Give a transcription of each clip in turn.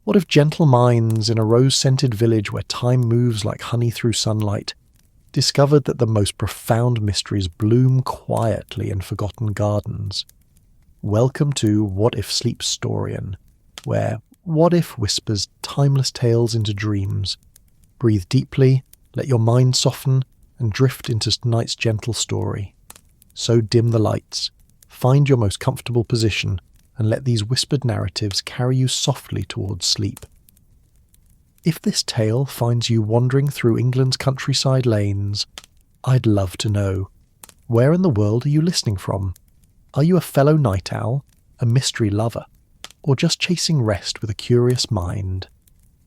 What if gentle minds in a rose-scented village where time moves like honey through sunlight discovered that the most profound mysteries bloom quietly in forgotten gardens? Welcome to What If Sleep Storian, where what if whispers timeless tales into dreams. Breathe deeply, let your mind soften, and drift into tonight's gentle story. So dim the lights, find your most comfortable position, and let these whispered narratives carry you softly towards sleep. If this tale finds you wandering through England's countryside lanes, I'd love to know. Where in the world are you listening from? Are you a fellow night owl, a mystery lover, or just chasing rest with a curious mind?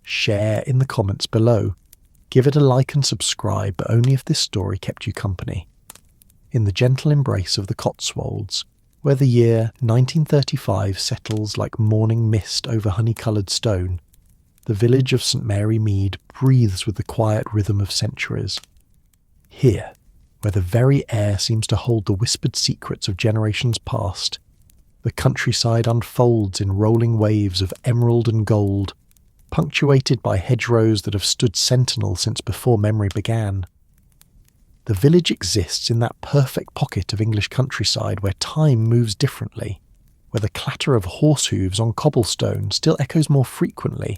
Share in the comments below. Give it a like and subscribe, but only if this story kept you company. In the gentle embrace of the Cotswolds, where the year 1935 settles like morning mist over honey-coloured stone, the village of St Mary Mead breathes with the quiet rhythm of centuries. Here, where the very air seems to hold the whispered secrets of generations past, the countryside unfolds in rolling waves of emerald and gold, punctuated by hedgerows that have stood sentinel since before memory began. The village exists in that perfect pocket of English countryside where time moves differently, where the clatter of horse hooves on cobblestone still echoes more frequently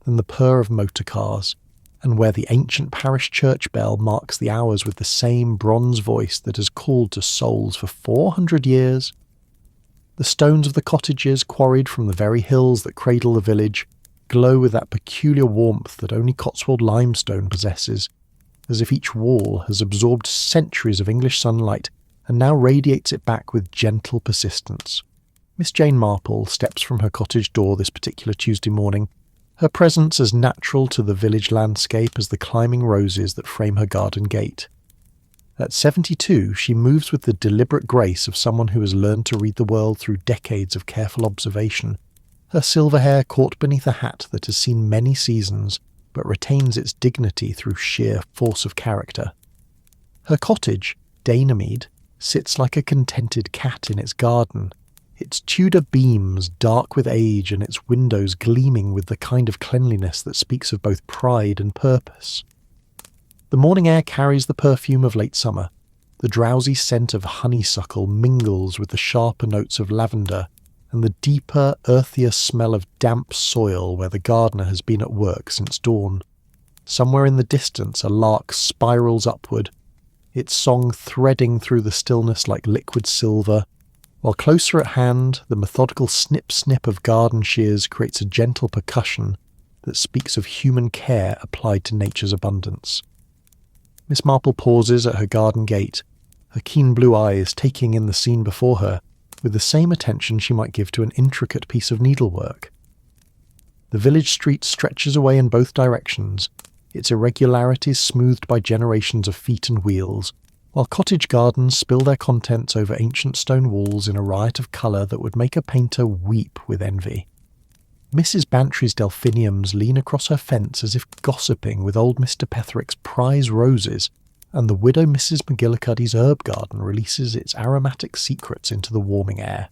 than the purr of motor cars, and where the ancient parish church bell marks the hours with the same bronze voice that has called to souls for 400 years. The stones of the cottages quarried from the very hills that cradle the village glow with that peculiar warmth that only Cotswold limestone possesses, as if each wall has absorbed centuries of English sunlight and now radiates it back with gentle persistence. Miss Jane Marple steps from her cottage door this particular Tuesday morning, her presence as natural to the village landscape as the climbing roses that frame her garden gate. At 72, she moves with the deliberate grace of someone who has learned to read the world through decades of careful observation, her silver hair caught beneath a hat that has seen many seasons, but retains its dignity through sheer force of character. Her cottage, Danemead, sits like a contented cat in its garden, its Tudor beams dark with age and its windows gleaming with the kind of cleanliness that speaks of both pride and purpose. The morning air carries the perfume of late summer. The drowsy scent of honeysuckle mingles with the sharper notes of lavender, and the deeper, earthier smell of damp soil where the gardener has been at work since dawn. Somewhere in the distance a lark spirals upward, its song threading through the stillness like liquid silver, while closer at hand the methodical snip-snip of garden shears creates a gentle percussion that speaks of human care applied to nature's abundance. Miss Marple pauses at her garden gate, her keen blue eyes taking in the scene before her, with the same attention she might give to an intricate piece of needlework. The village street stretches away in both directions, its irregularities smoothed by generations of feet and wheels, while cottage gardens spill their contents over ancient stone walls in a riot of colour that would make a painter weep with envy. Mrs. Bantry's delphiniums lean across her fence as if gossiping with old Mr. Petherick's prize roses, and the widow Mrs. McGillicuddy's herb garden releases its aromatic secrets into the warming air.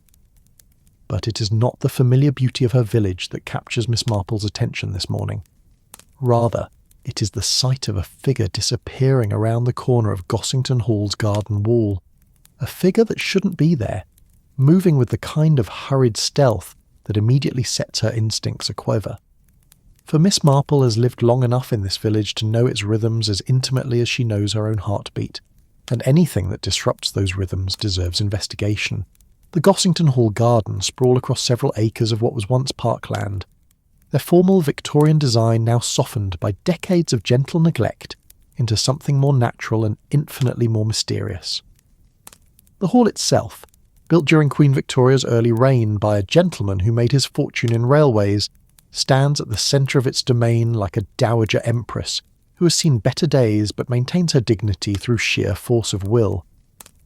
But it is not the familiar beauty of her village that captures Miss Marple's attention this morning. Rather, it is the sight of a figure disappearing around the corner of Gossington Hall's garden wall. A figure that shouldn't be there, moving with the kind of hurried stealth that immediately sets her instincts aquiver. For Miss Marple has lived long enough in this village to know its rhythms as intimately as she knows her own heartbeat, and anything that disrupts those rhythms deserves investigation. The Gossington Hall gardens sprawl across several acres of what was once parkland, their formal Victorian design now softened by decades of gentle neglect into something more natural and infinitely more mysterious. The hall itself, built during Queen Victoria's early reign by a gentleman who made his fortune in railways, stands at the centre of its domain like a dowager empress who has seen better days but maintains her dignity through sheer force of will.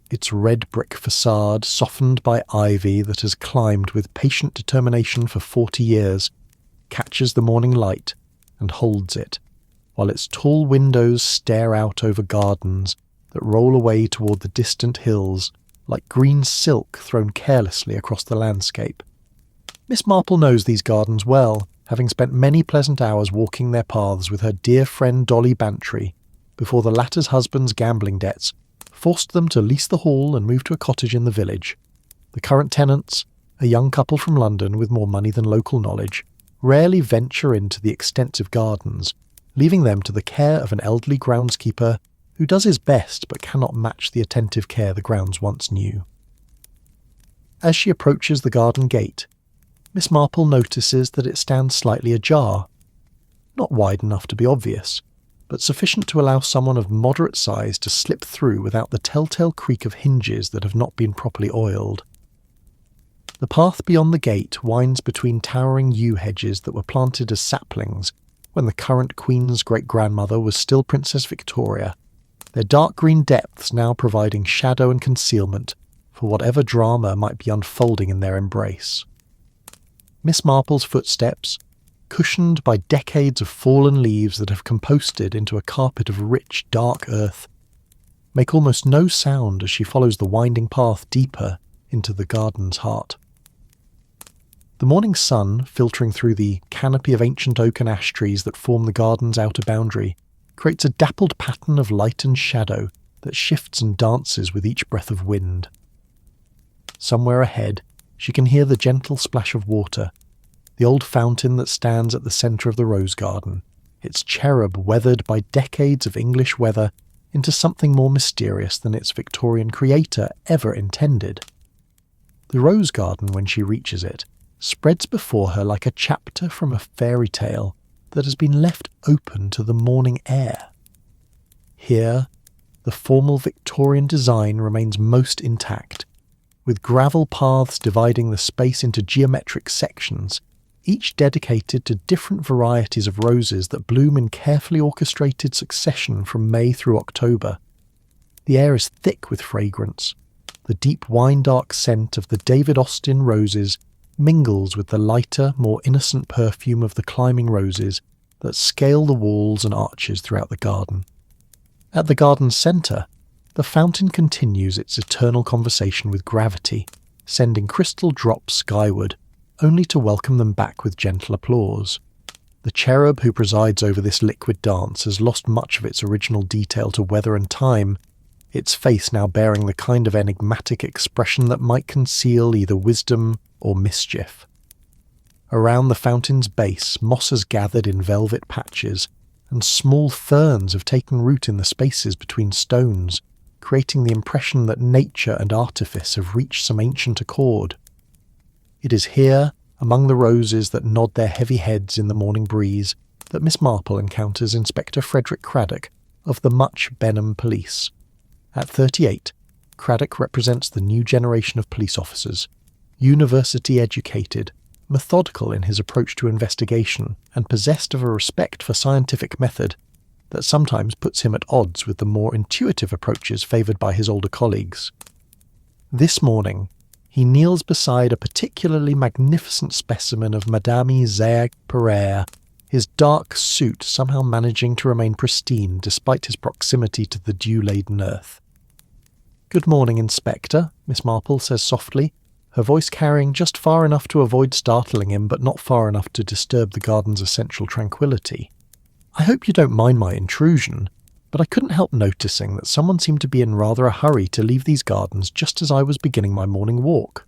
Its red brick facade, softened by ivy that has climbed with patient determination for 40 years, catches the morning light and holds it, while its tall windows stare out over gardens that roll away toward the distant hills like green silk thrown carelessly across the landscape. Miss Marple knows these gardens well, having spent many pleasant hours walking their paths with her dear friend Dolly Bantry, before the latter's husband's gambling debts forced them to lease the hall and move to a cottage in the village. The current tenants, a young couple from London with more money than local knowledge, rarely venture into the extensive gardens, leaving them to the care of an elderly groundskeeper who does his best but cannot match the attentive care the grounds once knew. As she approaches the garden gate, Miss Marple notices that it stands slightly ajar, not wide enough to be obvious, but sufficient to allow someone of moderate size to slip through without the telltale creak of hinges that have not been properly oiled. The path beyond the gate winds between towering yew hedges that were planted as saplings when the current Queen's great-grandmother was still Princess Victoria, their dark green depths now providing shadow and concealment for whatever drama might be unfolding in their embrace. Miss Marple's footsteps, cushioned by decades of fallen leaves that have composted into a carpet of rich, dark earth, make almost no sound as she follows the winding path deeper into the garden's heart. The morning sun, filtering through the canopy of ancient oak and ash trees that form the garden's outer boundary, creates a dappled pattern of light and shadow that shifts and dances with each breath of wind. Somewhere ahead, she can hear the gentle splash of water, the old fountain that stands at the centre of the rose garden, its cherub weathered by decades of English weather into something more mysterious than its Victorian creator ever intended. The rose garden, when she reaches it, spreads before her like a chapter from a fairy tale that has been left open to the morning air. Here, the formal Victorian design remains most intact, with gravel paths dividing the space into geometric sections, each dedicated to different varieties of roses that bloom in carefully orchestrated succession from May through October. The air is thick with fragrance. The deep wine-dark scent of the David Austin roses mingles with the lighter, more innocent perfume of the climbing roses that scale the walls and arches throughout the garden. At the garden's centre, the fountain continues its eternal conversation with gravity, sending crystal drops skyward, only to welcome them back with gentle applause. The cherub who presides over this liquid dance has lost much of its original detail to weather and time, its face now bearing the kind of enigmatic expression that might conceal either wisdom or mischief. Around the fountain's base, moss has gathered in velvet patches, and small ferns have taken root in the spaces between stones, creating the impression that nature and artifice have reached some ancient accord. It is here, among the roses that nod their heavy heads in the morning breeze, that Miss Marple encounters Inspector Frederick Craddock of the Much Benham Police. At 38, Craddock represents the new generation of police officers, university-educated, methodical in his approach to investigation, and possessed of a respect for scientific method that sometimes puts him at odds with the more intuitive approaches favoured by his older colleagues. This morning, he kneels beside a particularly magnificent specimen of Madame Zaag Pereire, his dark suit somehow managing to remain pristine despite his proximity to the dew-laden earth. "Good morning, Inspector," Miss Marple says softly, her voice carrying just far enough to avoid startling him but not far enough to disturb the garden's essential tranquillity. "I hope you don't mind my intrusion, but I couldn't help noticing that someone seemed to be in rather a hurry to leave these gardens just as I was beginning my morning walk."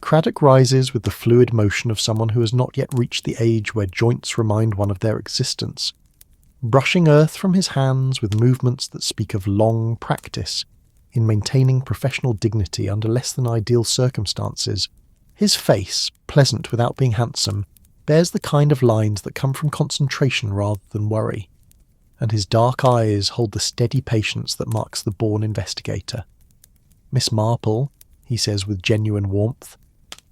Craddock rises with the fluid motion of someone who has not yet reached the age where joints remind one of their existence, brushing earth from his hands with movements that speak of long practice in maintaining professional dignity under less than ideal circumstances. His face, pleasant without being handsome, bears the kind of lines that come from concentration rather than worry, and his dark eyes hold the steady patience that marks the born investigator. "Miss Marple," he says with genuine warmth,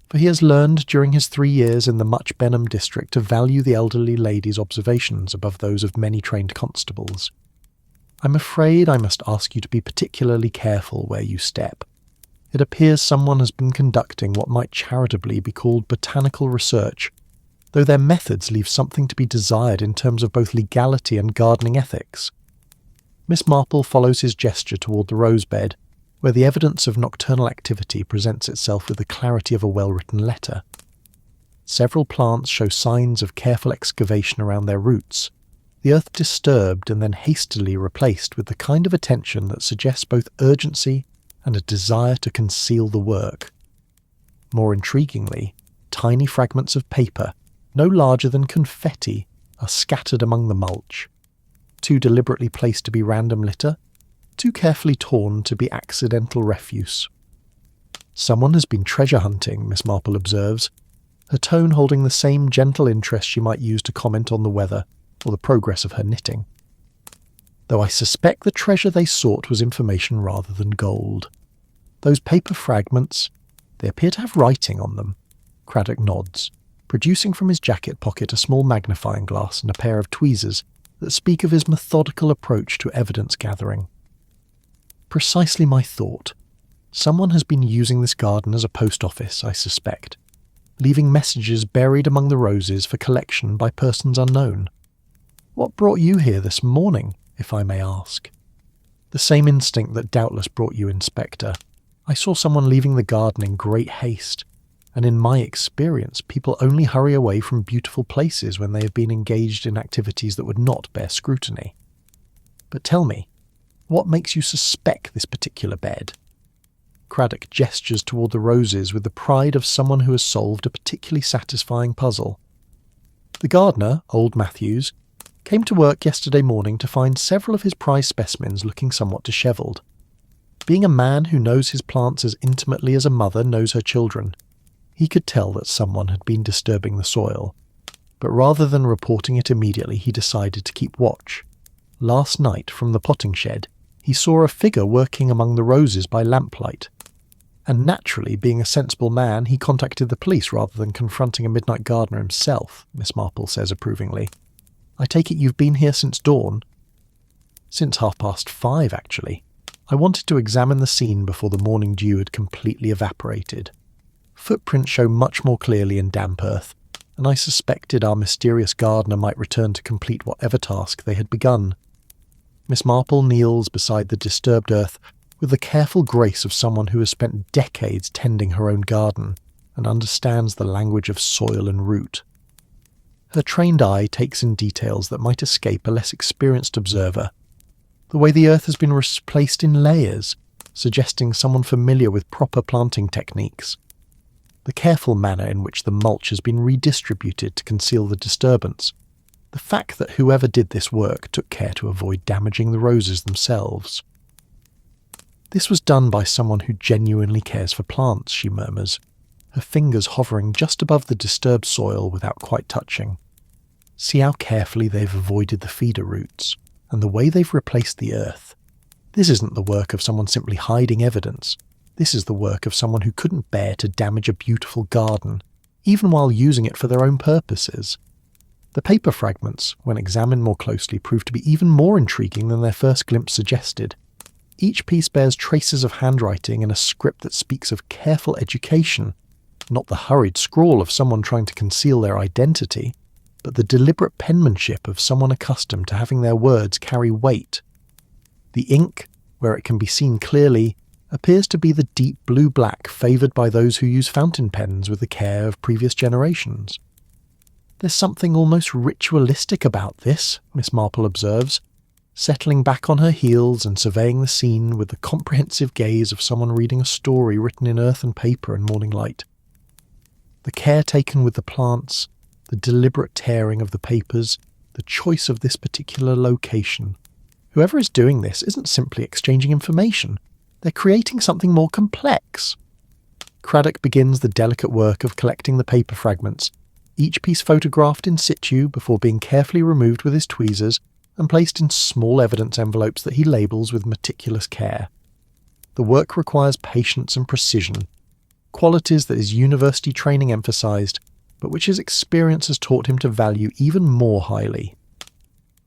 for he has learned during his 3 years in the Much Benham district to value the elderly lady's observations above those of many trained constables. "I'm afraid I must ask you to be particularly careful where you step. It appears someone has been conducting what might charitably be called botanical research, though their methods leave something to be desired in terms of both legality and gardening ethics." Miss Marple follows his gesture toward the rose bed, where the evidence of nocturnal activity presents itself with the clarity of a well-written letter. Several plants show signs of careful excavation around their roots, the earth disturbed and then hastily replaced with the kind of attention that suggests both urgency and a desire to conceal the work. More intriguingly, tiny fragments of paper, no larger than confetti, are scattered among the mulch. Too deliberately placed to be random litter, too carefully torn to be accidental refuse. Someone has been treasure hunting, Miss Marple observes, her tone holding the same gentle interest she might use to comment on the weather or the progress of her knitting. Though I suspect the treasure they sought was information rather than gold. Those paper fragments, they appear to have writing on them. Craddock nods, producing from his jacket pocket a small magnifying glass and a pair of tweezers that speak of his methodical approach to evidence gathering. Precisely my thought. Someone has been using this garden as a post office, I suspect, leaving messages buried among the roses for collection by persons unknown. What brought you here this morning, if I may ask? The same instinct that doubtless brought you, Inspector. I saw someone leaving the garden in great haste, and in my experience, people only hurry away from beautiful places when they have been engaged in activities that would not bear scrutiny. But tell me, what makes you suspect this particular bed? Craddock gestures toward the roses with the pride of someone who has solved a particularly satisfying puzzle. The gardener, old Matthews, came to work yesterday morning to find several of his prize specimens looking somewhat dishevelled. Being a man who knows his plants as intimately as a mother knows her children, he could tell that someone had been disturbing the soil. But rather than reporting it immediately, he decided to keep watch. Last night, from the potting shed, he saw a figure working among the roses by lamplight. And naturally, being a sensible man, he contacted the police rather than confronting a midnight gardener himself, Miss Marple says approvingly. I take it you've been here since dawn? Since 5:30, actually. I wanted to examine the scene before the morning dew had completely evaporated. Footprints show much more clearly in damp earth, and I suspected our mysterious gardener might return to complete whatever task they had begun. Miss Marple kneels beside the disturbed earth with the careful grace of someone who has spent decades tending her own garden and understands the language of soil and root. Her trained eye takes in details that might escape a less experienced observer. The way the earth has been placed in layers, suggesting someone familiar with proper planting techniques. The careful manner in which the mulch has been redistributed to conceal the disturbance. The fact that whoever did this work took care to avoid damaging the roses themselves. This was done by someone who genuinely cares for plants, she murmurs, her fingers hovering just above the disturbed soil without quite touching. See how carefully they've avoided the feeder roots, and the way they've replaced the earth. This isn't the work of someone simply hiding evidence. This is the work of someone who couldn't bear to damage a beautiful garden, even while using it for their own purposes. The paper fragments, when examined more closely, prove to be even more intriguing than their first glimpse suggested. Each piece bears traces of handwriting in a script that speaks of careful education, not the hurried scrawl of someone trying to conceal their identity, but the deliberate penmanship of someone accustomed to having their words carry weight. The ink, where it can be seen clearly, appears to be the deep blue-black favoured by those who use fountain pens with the care of previous generations. There's something almost ritualistic about this, Miss Marple observes, settling back on her heels and surveying the scene with the comprehensive gaze of someone reading a story written in earth and paper in morning light. The care taken with the plants, the deliberate tearing of the papers, the choice of this particular location. Whoever is doing this isn't simply exchanging information. They're creating something more complex. Craddock begins the delicate work of collecting the paper fragments, each piece photographed in situ before being carefully removed with his tweezers and placed in small evidence envelopes that he labels with meticulous care. The work requires patience and precision, qualities that his university training emphasized, but which his experience has taught him to value even more highly.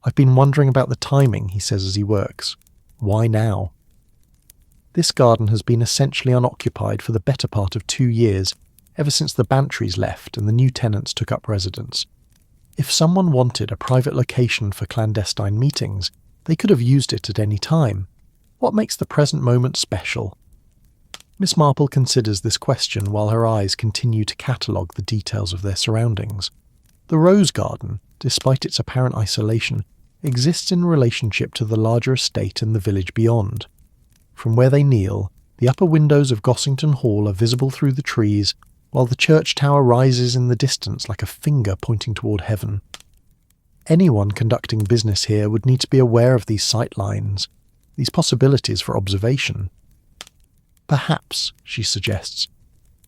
I've been wondering about the timing, he says as he works. Why now? This garden has been essentially unoccupied for the better part of 2 years, ever since the Bantrys left and the new tenants took up residence. If someone wanted a private location for clandestine meetings, they could have used it at any time. What makes the present moment special? Miss Marple considers this question while her eyes continue to catalogue the details of their surroundings. The rose garden, despite its apparent isolation, exists in relationship to the larger estate and the village beyond. From where they kneel, the upper windows of Gossington Hall are visible through the trees, while the church tower rises in the distance like a finger pointing toward heaven. Anyone conducting business here would need to be aware of these sight lines, these possibilities for observation. Perhaps, she suggests,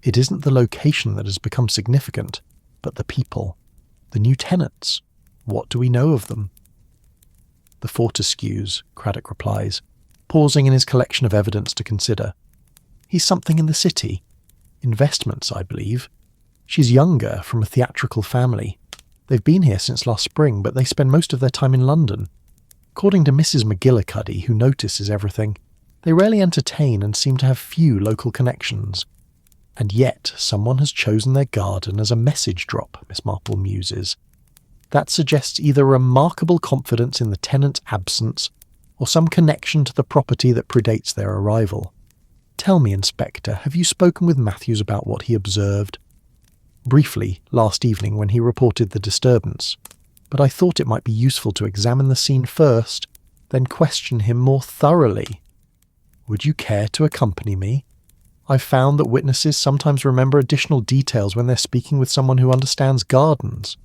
it isn't the location that has become significant, but the people, the new tenants. What do we know of them? The Fortescues, Craddock replies, pausing in his collection of evidence to consider. He's something in the city. Investments, I believe. She's younger, from a theatrical family. They've been here since last spring, but they spend most of their time in London. According to Mrs. McGillicuddy, who notices everything, they rarely entertain and seem to have few local connections. And yet someone has chosen their garden as a message drop, Miss Marple muses. That suggests either remarkable confidence in the tenant's absence or some connection to the property that predates their arrival. Tell me, Inspector, have you spoken with Matthews about what he observed? Briefly, last evening when he reported the disturbance, but I thought it might be useful to examine the scene first, then question him more thoroughly. Would you care to accompany me? I've found that witnesses sometimes remember additional details when they're speaking with someone who understands gardens.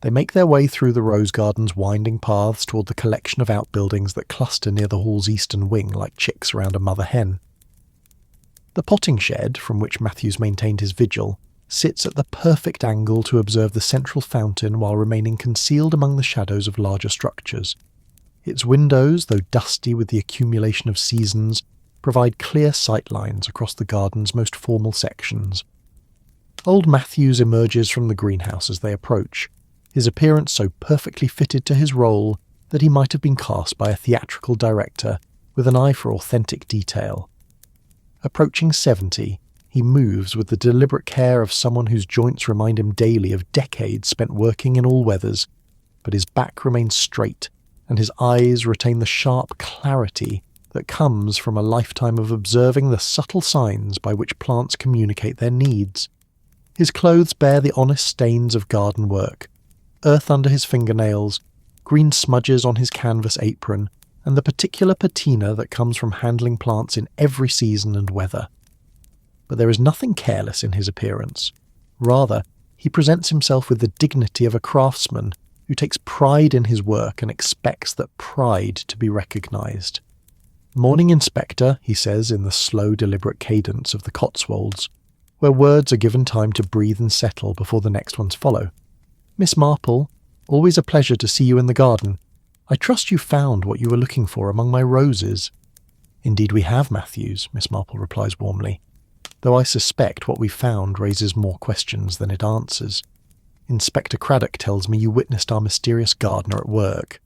They make their way through the rose garden's winding paths toward the collection of outbuildings that cluster near the hall's eastern wing like chicks around a mother hen. The potting shed, from which Matthews maintained his vigil, sits at the perfect angle to observe the central fountain while remaining concealed among the shadows of larger structures. Its windows, though dusty with the accumulation of seasons, provide clear sight lines across the garden's most formal sections. Old Matthews emerges from the greenhouse as they approach, his appearance so perfectly fitted to his role that he might have been cast by a theatrical director with an eye for authentic detail. Approaching 70, he moves with the deliberate care of someone whose joints remind him daily of decades spent working in all weathers, but his back remains straight and his eyes retain the sharp clarity that comes from a lifetime of observing the subtle signs by which plants communicate their needs. His clothes bear the honest stains of garden work, earth under his fingernails, green smudges on his canvas apron, and the particular patina that comes from handling plants in every season and weather. But there is nothing careless in his appearance. Rather, he presents himself with the dignity of a craftsman who takes pride in his work and expects that pride to be recognised. "Morning, Inspector," he says in the slow, deliberate cadence of the Cotswolds, where words are given time to breathe and settle before the next ones follow. "Miss Marple, always a pleasure to see you in the garden. I trust you found what you were looking for among my roses." "Indeed we have, Matthews," Miss Marple replies warmly, "though I suspect what we found raises more questions than it answers. Inspector Craddock tells me you witnessed our mysterious gardener at work."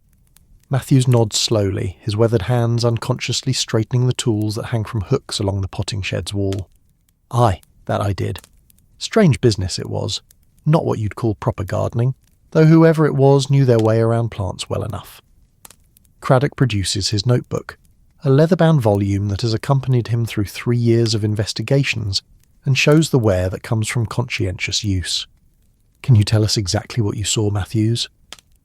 Matthews nods slowly, his weathered hands unconsciously straightening the tools that hang from hooks along the potting shed's wall. "Aye, that I did. Strange business it was. Not what you'd call proper gardening, though whoever it was knew their way around plants well enough." Craddock produces his notebook, a leather-bound volume that has accompanied him through 3 years of investigations and shows the wear that comes from conscientious use. "Can you tell us exactly what you saw, Matthews?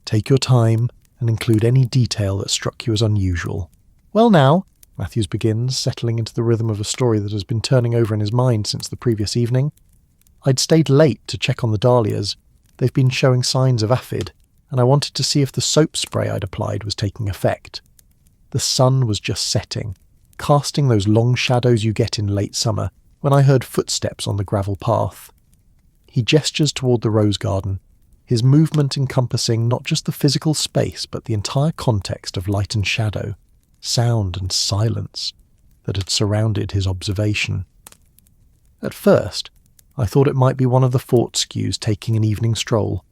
Take your time and include any detail that struck you as unusual." "Well now," Matthews begins, settling into the rhythm of a story that has been turning over in his mind since the previous evening. "I'd stayed late to check on the dahlias. They've been showing signs of aphid, and I wanted to see if the soap spray I'd applied was taking effect. The sun was just setting, casting those long shadows you get in late summer, when I heard footsteps on the gravel path." He gestures toward the rose garden, his movement encompassing not just the physical space but the entire context of light and shadow, sound and silence that had surrounded his observation. "At first, I thought it might be one of the Fortescues taking an evening stroll,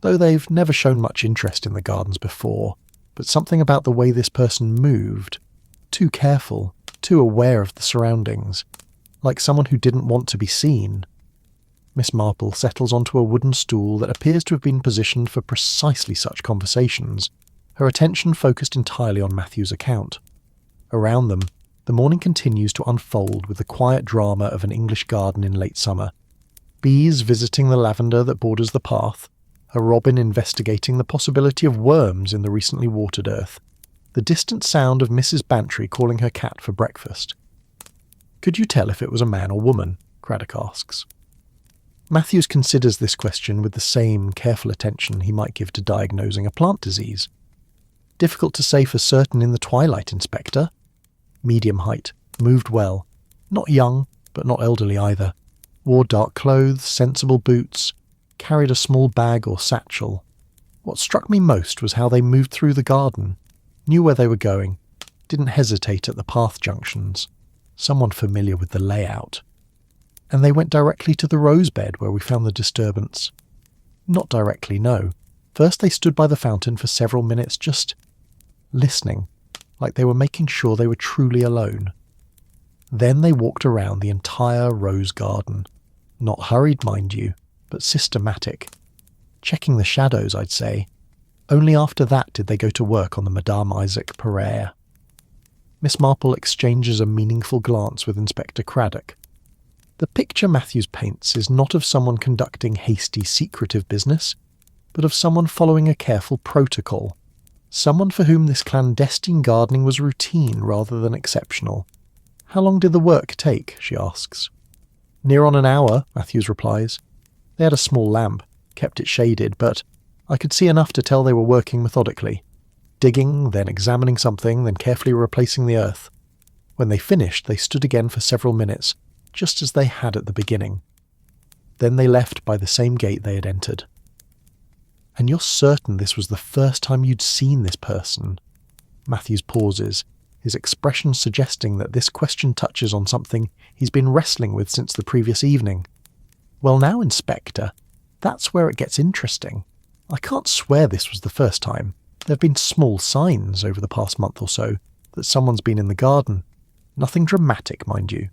though they've never shown much interest in the gardens before, but something about the way this person moved, too careful, too aware of the surroundings, like someone who didn't want to be seen." Miss Marple settles onto a wooden stool that appears to have been positioned for precisely such conversations, her attention focused entirely on Matthew's account. Around them, The morning continues to unfold with the quiet drama of an English garden in late summer. Bees visiting the lavender that borders the path, a robin investigating the possibility of worms in the recently watered earth, the distant sound of Mrs. Bantry calling her cat for breakfast. "Could you tell if it was a man or woman?" Craddock asks. Matthews considers this question with the same careful attention he might give to diagnosing a plant disease. "Difficult to say for certain in the twilight, Inspector. Medium height, moved well, not young, but not elderly either. Wore dark clothes, sensible boots, carried a small bag or satchel. What struck me most was how they moved through the garden, knew where they were going, didn't hesitate at the path junctions. Someone familiar with the layout. And they went directly to the rose bed where we found the disturbance." "Not directly, no. First they stood by the fountain for several minutes just listening, like they were making sure they were truly alone. Then they walked around the entire rose garden. Not hurried, mind you, but systematic. Checking the shadows, I'd say. Only after that did they go to work on the Madame Isaac Pereire." Miss Marple exchanges a meaningful glance with Inspector Craddock. The picture Matthews paints is not of someone conducting hasty, secretive business, but of someone following a careful protocol. Someone for whom this clandestine gardening was routine rather than exceptional. "How long did the work take?" she asks. "Near on an hour," Matthews replies. "They had a small lamp, kept it shaded, but I could see enough to tell they were working methodically. Digging, then examining something, then carefully replacing the earth. When they finished, they stood again for several minutes, just as they had at the beginning. Then they left by the same gate they had entered." "And you're certain this was the first time you'd seen this person?" Matthews pauses, his expression suggesting that this question touches on something he's been wrestling with since the previous evening. "Well now, Inspector, that's where it gets interesting. I can't swear this was the first time. There have been small signs over the past month or so that someone's been in the garden. Nothing dramatic, mind you.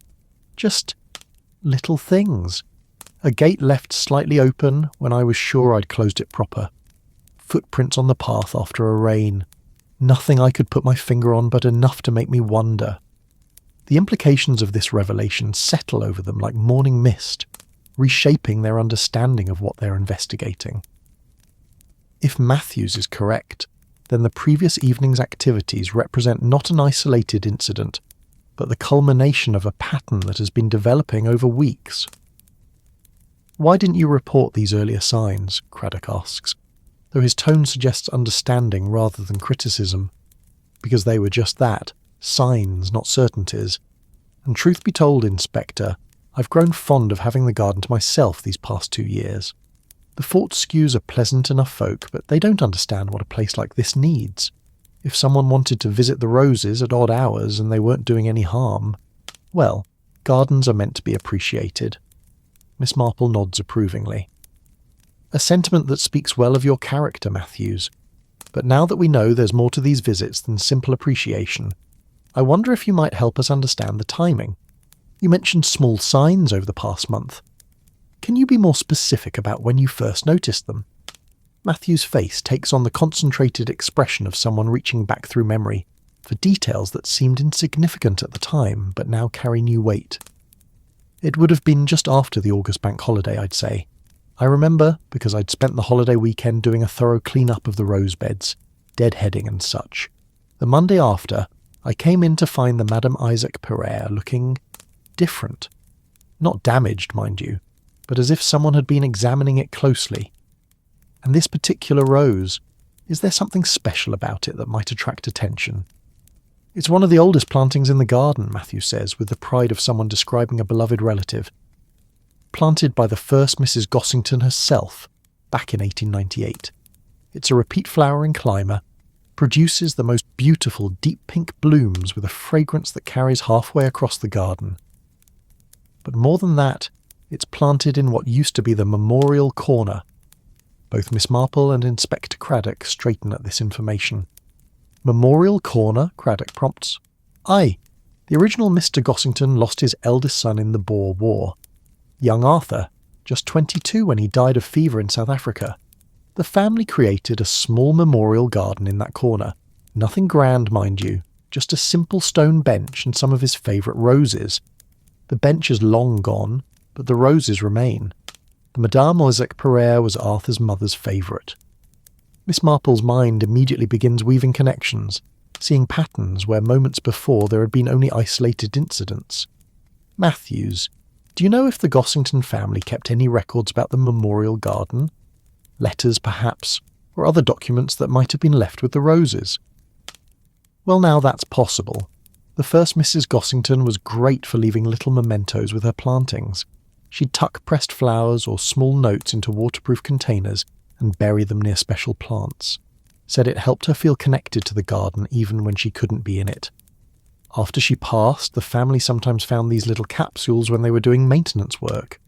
Just little things. A gate left slightly open when I was sure I'd closed it proper. Footprints on the path after a rain. Nothing I could put my finger on, but enough to make me wonder. The implications of this revelation settle over them like morning mist, reshaping their understanding of what they're investigating." If Matthews is correct, then the previous evening's activities represent not an isolated incident, but the culmination of a pattern that has been developing over weeks. "Why didn't you report these earlier signs?" Craddock asks, though his tone suggests understanding rather than criticism. "Because they were just that, signs, not certainties. And truth be told, Inspector, I've grown fond of having the garden to myself these past 2 years. The Fortescues are pleasant enough folk, but they don't understand what a place like this needs. If someone wanted to visit the roses at odd hours and they weren't doing any harm, well, gardens are meant to be appreciated." Miss Marple nods approvingly. "A sentiment that speaks well of your character, Matthews. But now that we know there's more to these visits than simple appreciation, I wonder if you might help us understand the timing. You mentioned small signs over the past month. Can you be more specific about when you first noticed them?" Matthew's face takes on the concentrated expression of someone reaching back through memory for details that seemed insignificant at the time but now carry new weight. "It would have been just after the August bank holiday, I'd say. I remember because I'd spent the holiday weekend doing a thorough clean-up of the rose beds, deadheading and such. The Monday after, I came in to find the Madame Isaac Pereire looking different. Not damaged, mind you, but as if someone had been examining it closely. And this particular rose, is there something special about it that might attract attention?" "It's one of the oldest plantings in the garden," Matthew says, with the pride of someone describing a beloved relative. "Planted by the first Mrs. Gossington herself, back in 1898. It's a repeat flowering climber, produces the most beautiful deep pink blooms with a fragrance that carries halfway across the garden. But more than that, it's planted in what used to be the memorial corner." Both Miss Marple and Inspector Craddock straighten at this information. "Memorial corner?" Craddock prompts. "Aye, the original Mr. Gossington lost his eldest son in the Boer War. Young Arthur, just 22 when he died of fever in South Africa. The family created a small memorial garden in that corner. Nothing grand, mind you, just a simple stone bench and some of his favourite roses. The bench is long gone, but the roses remain. The Madame Isaac Pereire was Arthur's mother's favourite. Miss Marple's mind immediately begins weaving connections, seeing patterns where moments before there had been only isolated incidents. Matthews, do you know if the Gossington family kept any records about the memorial garden? Letters, perhaps, or other documents that might have been left with the roses? Well, now that's possible. The first Mrs. Gossington was great for leaving little mementos with her plantings. She'd tuck pressed flowers or small notes into waterproof containers and bury them near special plants. Said it helped her feel connected to the garden even when she couldn't be in it. After she passed, the family sometimes found these little capsules when they were doing maintenance work.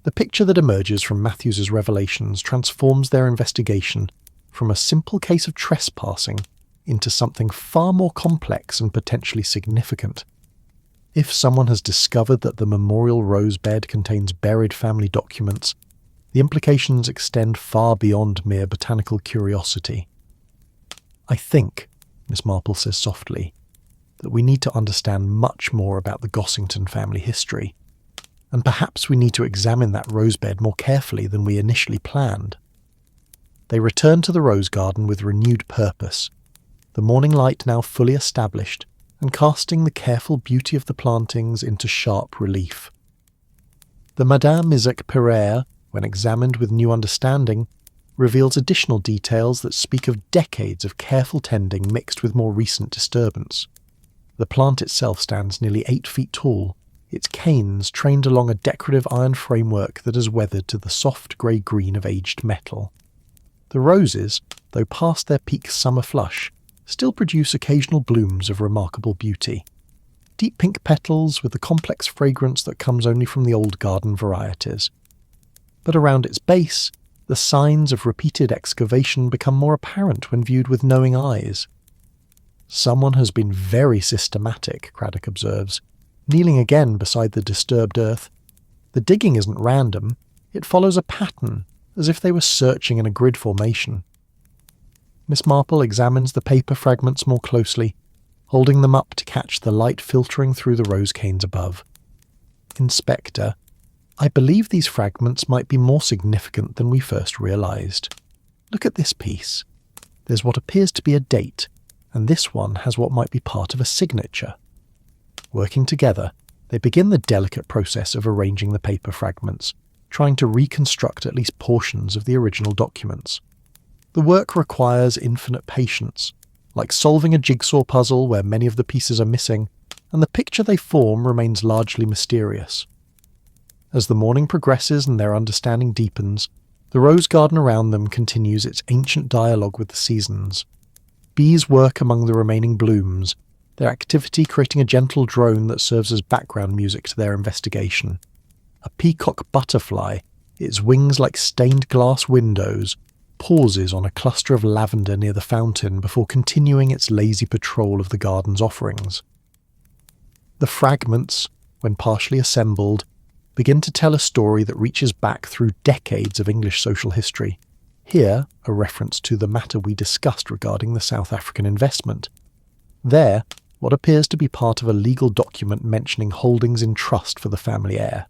The picture that emerges from Matthews's revelations transforms their investigation from a simple case of trespassing into something far more complex and potentially significant. If someone has discovered that the memorial rose bed contains buried family documents, the implications extend far beyond mere botanical curiosity. I think, Miss Marple says softly, that we need to understand much more about the Gossington family history, and perhaps we need to examine that rose bed more carefully than we initially planned. They return to the rose garden with renewed purpose, the morning light now fully established and casting the careful beauty of the plantings into sharp relief. The Madame Isaac Pereire, when examined with new understanding, reveals additional details that speak of decades of careful tending mixed with more recent disturbance. The plant itself stands nearly 8 feet tall, its canes trained along a decorative iron framework that has weathered to the soft grey-green of aged metal. The roses, though past their peak summer flush, still produce occasional blooms of remarkable beauty. Deep pink petals with the complex fragrance that comes only from the old garden varieties. But around its base, the signs of repeated excavation become more apparent when viewed with knowing eyes. Someone has been very systematic, Craddock observes, kneeling again beside the disturbed earth. The digging isn't random, it follows a pattern, as if they were searching in a grid formation. Miss Marple examines the paper fragments more closely, holding them up to catch the light filtering through the rose canes above. Inspector, I believe these fragments might be more significant than we first realized. Look at this piece. There's what appears to be a date, and this one has what might be part of a signature. Working together, they begin the delicate process of arranging the paper fragments, trying to reconstruct at least portions of the original documents. The work requires infinite patience, like solving a jigsaw puzzle where many of the pieces are missing, and the picture they form remains largely mysterious. As the morning progresses and their understanding deepens, the rose garden around them continues its ancient dialogue with the seasons. Bees work among the remaining blooms, their activity creating a gentle drone that serves as background music to their investigation. A peacock butterfly, its wings like stained glass windows, pauses on a cluster of lavender near the fountain before continuing its lazy patrol of the garden's offerings. The fragments, when partially assembled, begin to tell a story that reaches back through decades of English social history. Here, a reference to the matter we discussed regarding the South African investment. There, what appears to be part of a legal document mentioning holdings in trust for the family heir.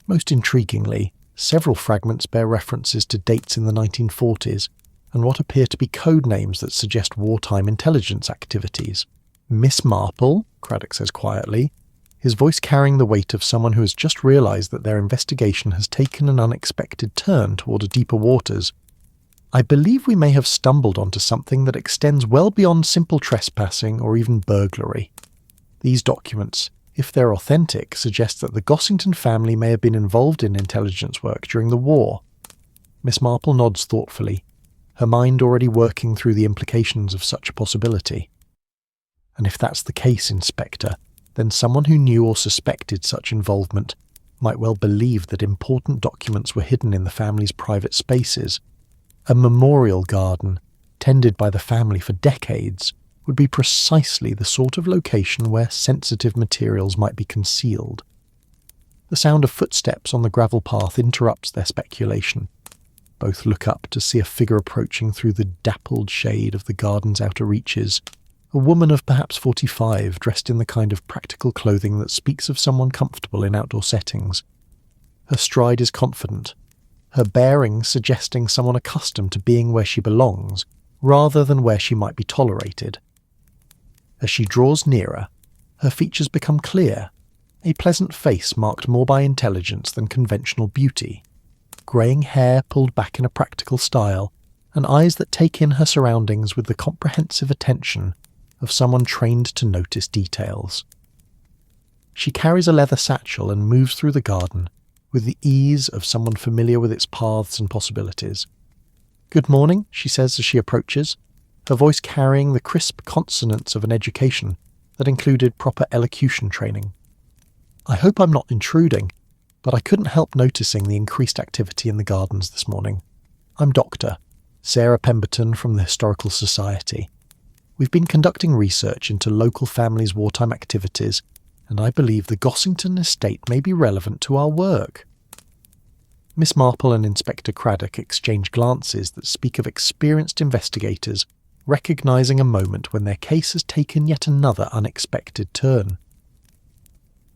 Most intriguingly, several fragments bear references to dates in the 1940s, and what appear to be code names that suggest wartime intelligence activities. Miss Marple, Craddock says quietly, his voice carrying the weight of someone who has just realised that their investigation has taken an unexpected turn toward deeper waters. I believe we may have stumbled onto something that extends well beyond simple trespassing or even burglary. These documents, if they're authentic, suggest that the Gossington family may have been involved in intelligence work during the war. Miss Marple nods thoughtfully, her mind already working through the implications of such a possibility. And if that's the case, Inspector, then someone who knew or suspected such involvement might well believe that important documents were hidden in the family's private spaces. A memorial garden, tended by the family for decades, would be precisely the sort of location where sensitive materials might be concealed. The sound of footsteps on the gravel path interrupts their speculation. Both look up to see a figure approaching through the dappled shade of the garden's outer reaches. A woman of perhaps 45, dressed in the kind of practical clothing that speaks of someone comfortable in outdoor settings. Her stride is confident, her bearing suggesting someone accustomed to being where she belongs, rather than where she might be tolerated. As she draws nearer, her features become clear, a pleasant face marked more by intelligence than conventional beauty, greying hair pulled back in a practical style, and eyes that take in her surroundings with the comprehensive attention of someone trained to notice details. She carries a leather satchel and moves through the garden with the ease of someone familiar with its paths and possibilities. "Good morning," she says as she approaches, her voice carrying the crisp consonants of an education that included proper elocution training. "I hope I'm not intruding, but I couldn't help noticing the increased activity in the gardens this morning. I'm Dr. Sarah Pemberton from the Historical Society. We've been conducting research into local families' wartime activities, and I believe the Gossington estate may be relevant to our work." Miss Marple and Inspector Craddock exchange glances that speak of experienced investigators recognising a moment when their case has taken yet another unexpected turn.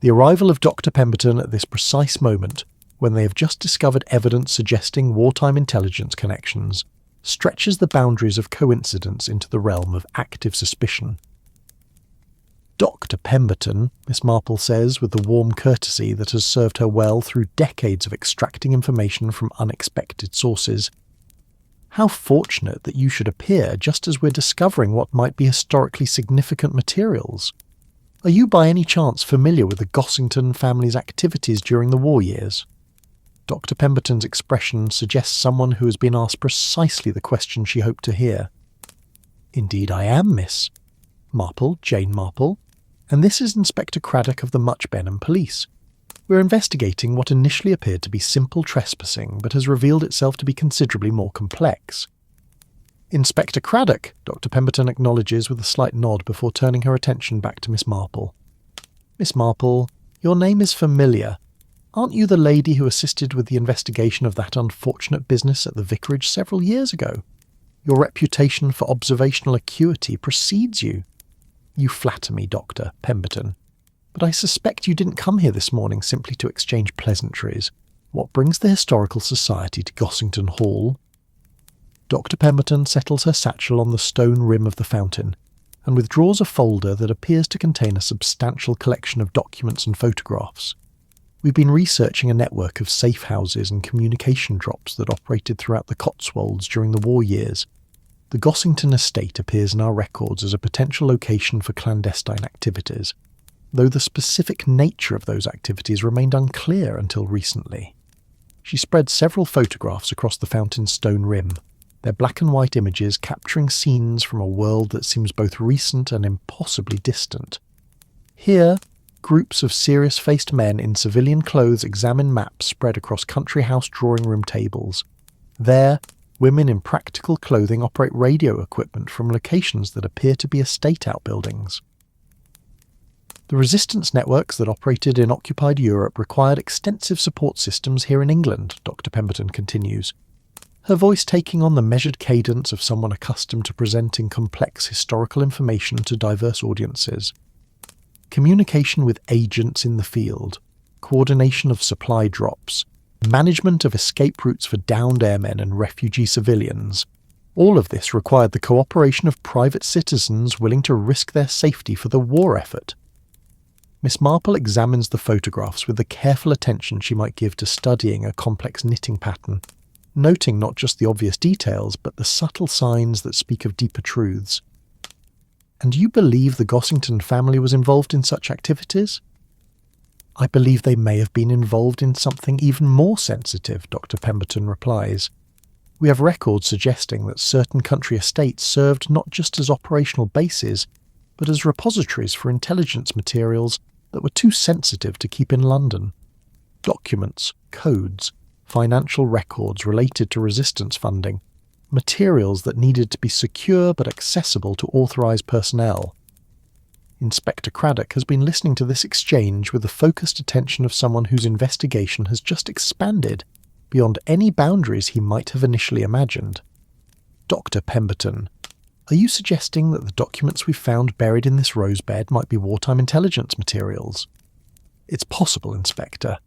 The arrival of Dr. Pemberton at this precise moment, when they have just discovered evidence suggesting wartime intelligence connections, stretches the boundaries of coincidence into the realm of active suspicion. "Dr. Pemberton," Miss Marple says with the warm courtesy that has served her well through decades of extracting information from unexpected sources. "How fortunate that you should appear just as we're discovering what might be historically significant materials. Are you by any chance familiar with the Gossington family's activities during the war years?" Dr. Pemberton's expression suggests someone who has been asked precisely the question she hoped to hear. "Indeed I am, Miss Marple, Jane Marple, and this is Inspector Craddock of the Muchbenham Police. We're investigating what initially appeared to be simple trespassing, but has revealed itself to be considerably more complex." "Inspector Craddock," Dr. Pemberton acknowledges with a slight nod before turning her attention back to Miss Marple. "Miss Marple, your name is familiar. Aren't you the lady who assisted with the investigation of that unfortunate business at the vicarage several years ago? Your reputation for observational acuity precedes you." "You flatter me, Dr. Pemberton, but I suspect you didn't come here this morning simply to exchange pleasantries. What brings the Historical Society to Gossington Hall?" Dr. Pemberton settles her satchel on the stone rim of the fountain and withdraws a folder that appears to contain a substantial collection of documents and photographs. "We've been researching a network of safe houses and communication drops that operated throughout the Cotswolds during the war years. The Gossington estate appears in our records as a potential location for clandestine activities, though the specific nature of those activities remained unclear until recently." She spread several photographs across the fountain's stone rim, their black and white images capturing scenes from a world that seems both recent and impossibly distant. Here, groups of serious-faced men in civilian clothes examine maps spread across country house drawing room tables. There, women in practical clothing operate radio equipment from locations that appear to be estate outbuildings. The resistance networks that operated in occupied Europe required extensive support systems here in England, Dr. Pemberton continues, her voice taking on the measured cadence of someone accustomed to presenting complex historical information to diverse audiences. Communication with agents in the field, coordination of supply drops, management of escape routes for downed airmen and refugee civilians. All of this required the cooperation of private citizens willing to risk their safety for the war effort. Miss Marple examines the photographs with the careful attention she might give to studying a complex knitting pattern, noting not just the obvious details but the subtle signs that speak of deeper truths. "And you believe the Gossington family was involved in such activities?" "I believe they may have been involved in something even more sensitive," Dr. Pemberton replies. "We have records suggesting that certain country estates served not just as operational bases, but as repositories for intelligence materials that were too sensitive to keep in London. Documents, codes, financial records related to resistance funding, materials that needed to be secure but accessible to authorised personnel." Inspector Craddock has been listening to this exchange with the focused attention of someone whose investigation has just expanded beyond any boundaries he might have initially imagined. "Dr. Pemberton, Are you suggesting that the documents we found buried in this rose bed might be wartime intelligence materials? It's possible, Inspector.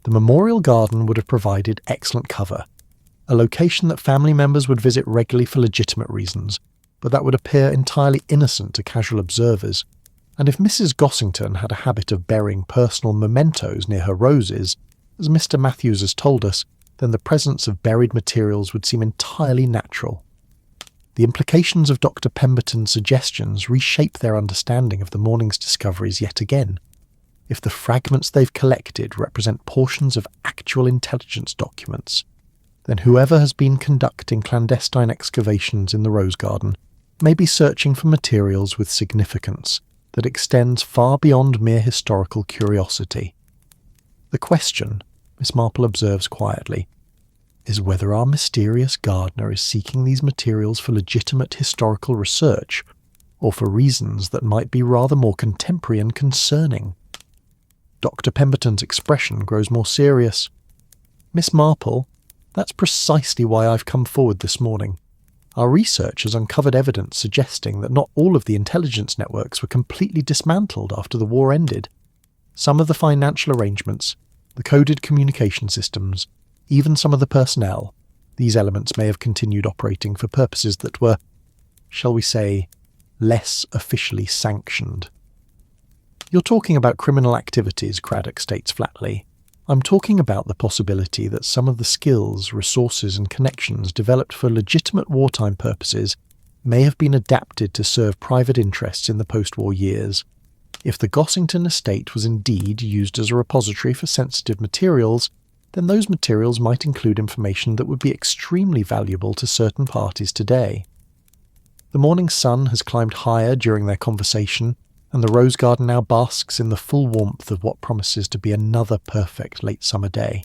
The memorial garden would have provided excellent cover, a location that family members would visit regularly for legitimate reasons, but that would appear entirely innocent to casual observers. And if Mrs. Gossington had a habit of burying personal mementos near her roses, as Mr. Matthews has told us, then the presence of buried materials would seem entirely natural. The implications of Dr. Pemberton's suggestions reshape their understanding of the morning's discoveries yet again. If the fragments they've collected represent portions of actual intelligence documents, then whoever has been conducting clandestine excavations in the rose garden may be searching for materials with significance that extends far beyond mere historical curiosity. The question, Miss Marple observes quietly, is whether our mysterious gardener is seeking these materials for legitimate historical research, or for reasons that might be rather more contemporary and concerning. Dr. Pemberton's expression grows more serious. Miss Marple, that's precisely why I've come forward this morning. Our research has uncovered evidence suggesting that not all of the intelligence networks were completely dismantled after the war ended. Some of the financial arrangements, the coded communication systems, even some of the personnel, these elements may have continued operating for purposes that were, shall we say, less officially sanctioned. You're talking about criminal activities, Craddock states flatly. I'm talking about the possibility that some of the skills, resources and connections developed for legitimate wartime purposes may have been adapted to serve private interests in the post-war years. If the Gossington estate was indeed used as a repository for sensitive materials, then those materials might include information that would be extremely valuable to certain parties today. The morning sun has climbed higher during their conversation, and the rose garden now basks in the full warmth of what promises to be another perfect late summer day.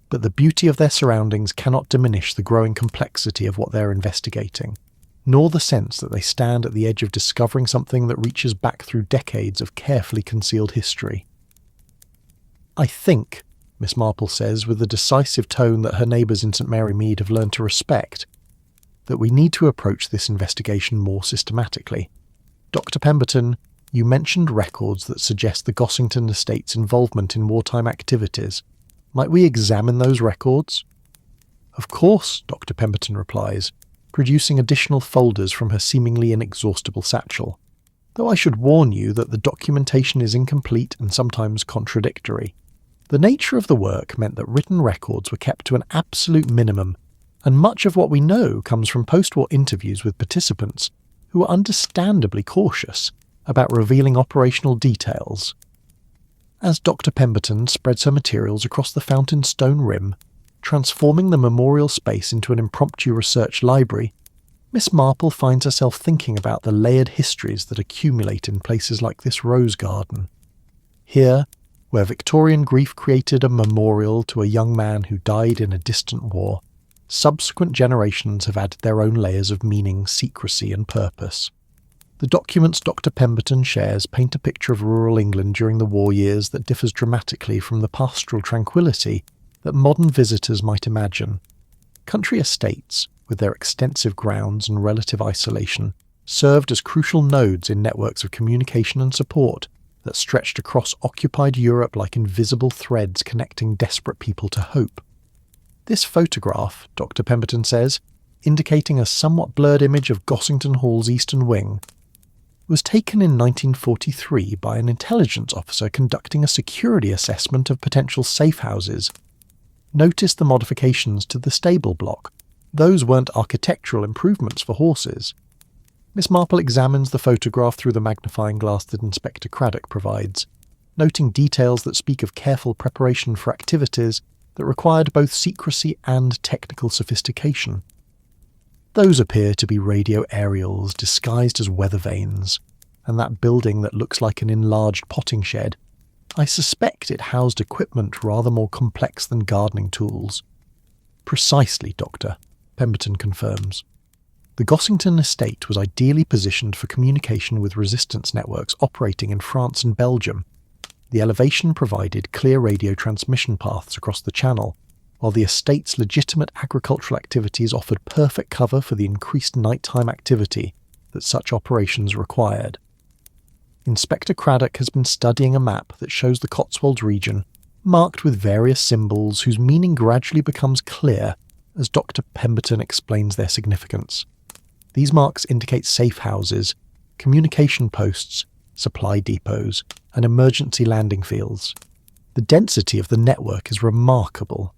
But the beauty of their surroundings cannot diminish the growing complexity of what they're investigating, nor the sense that they stand at the edge of discovering something that reaches back through decades of carefully concealed history. I think, Miss Marple says with the decisive tone that her neighbours in St Mary Mead have learned to respect, that we need to approach this investigation more systematically. Dr. Pemberton, you mentioned records that suggest the Gossington estate's involvement in wartime activities. Might we examine those records? Of course, Dr. Pemberton replies, producing additional folders from her seemingly inexhaustible satchel, though I should warn you that the documentation is incomplete and sometimes contradictory. The nature of the work meant that written records were kept to an absolute minimum, and much of what we know comes from post-war interviews with participants who were understandably cautious about revealing operational details. As Dr. Pemberton spreads her materials across the fountain stone rim, transforming the memorial space into an impromptu research library, Miss Marple finds herself thinking about the layered histories that accumulate in places like this rose garden. Here, where Victorian grief created a memorial to a young man who died in a distant war, subsequent generations have added their own layers of meaning, secrecy and purpose. The documents Dr. Pemberton shares paint a picture of rural England during the war years that differs dramatically from the pastoral tranquillity that modern visitors might imagine. Country estates, with their extensive grounds and relative isolation, served as crucial nodes in networks of communication and support that stretched across occupied Europe like invisible threads connecting desperate people to hope. This photograph, Dr. Pemberton says, indicating a somewhat blurred image of Gossington Hall's eastern wing, was taken in 1943 by an intelligence officer conducting a security assessment of potential safe houses. Notice the modifications to the stable block. Those weren't architectural improvements for horses. Miss Marple examines the photograph through the magnifying glass that Inspector Craddock provides, noting details that speak of careful preparation for activities that required both secrecy and technical sophistication. Those appear to be radio aerials disguised as weather vanes, and that building that looks like an enlarged potting shed, I suspect it housed equipment rather more complex than gardening tools. Precisely, Doctor, Pemberton confirms. The Gossington estate was ideally positioned for communication with resistance networks operating in France and Belgium. The elevation provided clear radio transmission paths across the channel, while the estate's legitimate agricultural activities offered perfect cover for the increased nighttime activity that such operations required. Inspector Craddock has been studying a map that shows the Cotswolds region, marked with various symbols whose meaning gradually becomes clear as Dr. Pemberton explains their significance. These marks indicate safe houses, communication posts, supply depots, and emergency landing fields. The density of the network is remarkable.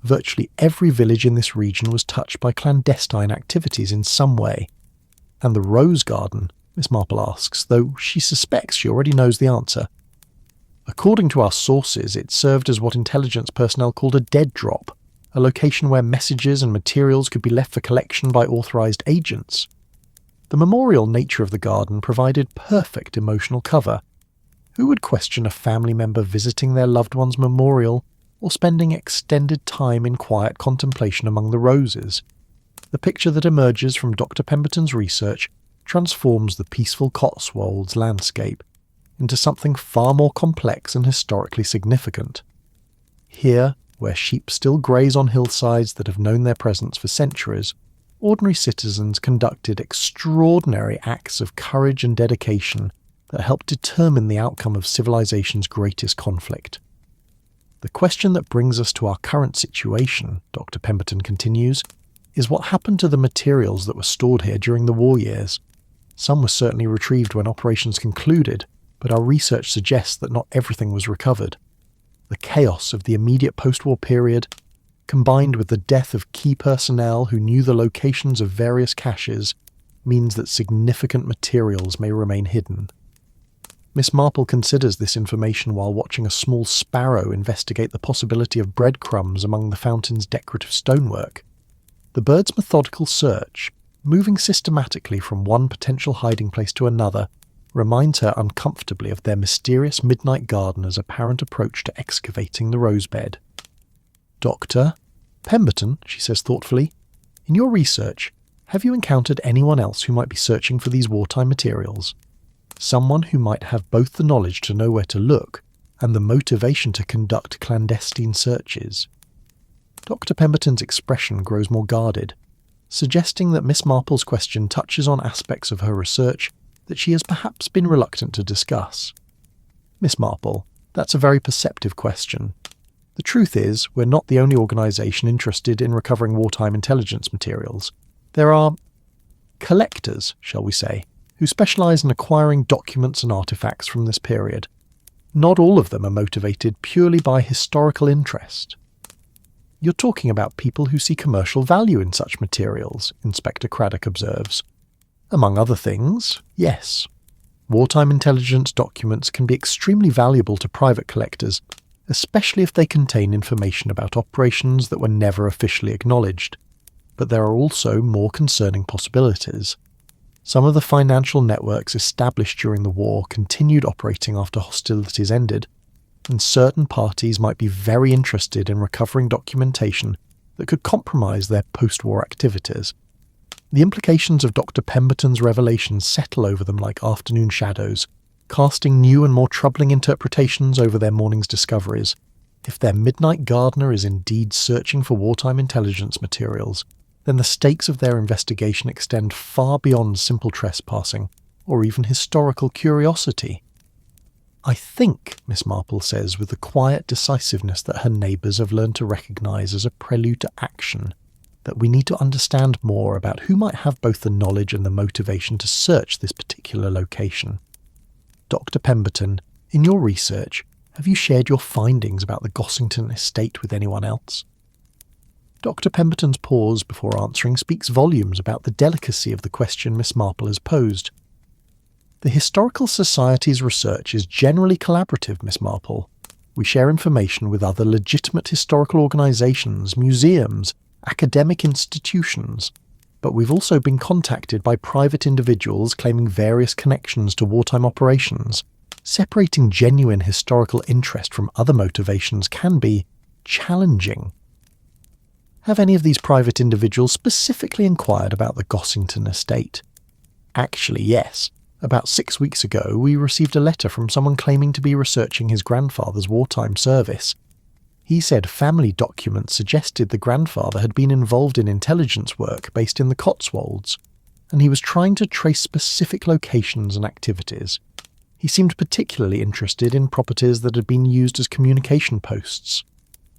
Virtually every village in this region was touched by clandestine activities in some way. And the rose garden, Miss Marple asks, though she suspects she already knows the answer. According to our sources, it served as what intelligence personnel called a dead drop, a location where messages and materials could be left for collection by authorised agents. The memorial nature of the garden provided perfect emotional cover. Who would question a family member visiting their loved one's memorial or spending extended time in quiet contemplation among the roses? The picture that emerges from Dr. Pemberton's research transforms the peaceful Cotswolds landscape into something far more complex and historically significant. Here, where sheep still graze on hillsides that have known their presence for centuries, ordinary citizens conducted extraordinary acts of courage and dedication that helped determine the outcome of civilization's greatest conflict. The question that brings us to our current situation, Dr. Pemberton continues, is what happened to the materials that were stored here during the war years. Some were certainly retrieved when operations concluded, but our research suggests that not everything was recovered. The chaos of the immediate post-war period, combined with the death of key personnel who knew the locations of various caches, means that significant materials may remain hidden. Miss Marple considers this information while watching a small sparrow investigate the possibility of breadcrumbs among the fountain's decorative stonework. The bird's methodical search, moving systematically from one potential hiding place to another, reminds her uncomfortably of their mysterious midnight gardener's apparent approach to excavating the rosebed. "Dr. Pemberton," she says thoughtfully, "in your research, have you encountered anyone else who might be searching for these wartime materials? Someone who might have both the knowledge to know where to look and the motivation to conduct clandestine searches?" Dr. Pemberton's expression grows more guarded, suggesting that Miss Marple's question touches on aspects of her research that she has perhaps been reluctant to discuss. "Miss Marple, that's a very perceptive question. The truth is, we're not the only organisation interested in recovering wartime intelligence materials. There are collectors, shall we say, who specialise in acquiring documents and artefacts from this period. Not all of them are motivated purely by historical interest." "You're talking about people who see commercial value in such materials," Inspector Craddock observes. "Among other things, yes. Wartime intelligence documents can be extremely valuable to private collectors, especially if they contain information about operations that were never officially acknowledged. But there are also more concerning possibilities. Some of the financial networks established during the war continued operating after hostilities ended, and certain parties might be very interested in recovering documentation that could compromise their post-war activities. The implications of Dr. Pemberton's revelations settle over them like afternoon shadows, casting new and more troubling interpretations over their morning's discoveries. If their midnight gardener is indeed searching for wartime intelligence materials, then the stakes of their investigation extend far beyond simple trespassing, or even historical curiosity. "I think," Miss Marple says with the quiet decisiveness that her neighbours have learned to recognise as a prelude to action, that we need to understand more about who might have both the knowledge and the motivation to search this particular location. Dr. Pemberton, in your research, have you shared your findings about the Gossington estate with anyone else?" Dr. Pemberton's pause before answering speaks volumes about the delicacy of the question Miss Marple has posed. "The Historical Society's research is generally collaborative, Miss Marple. We share information with other legitimate historical organisations, museums, academic institutions, but we've also been contacted by private individuals claiming various connections to wartime operations. Separating genuine historical interest from other motivations can be challenging." "Have any of these private individuals specifically inquired about the Gossington estate?" "Actually, yes. About 6 weeks ago, we received a letter from someone claiming to be researching his grandfather's wartime service. He said family documents suggested the grandfather had been involved in intelligence work based in the Cotswolds, and he was trying to trace specific locations and activities. He seemed particularly interested in properties that had been used as communication posts.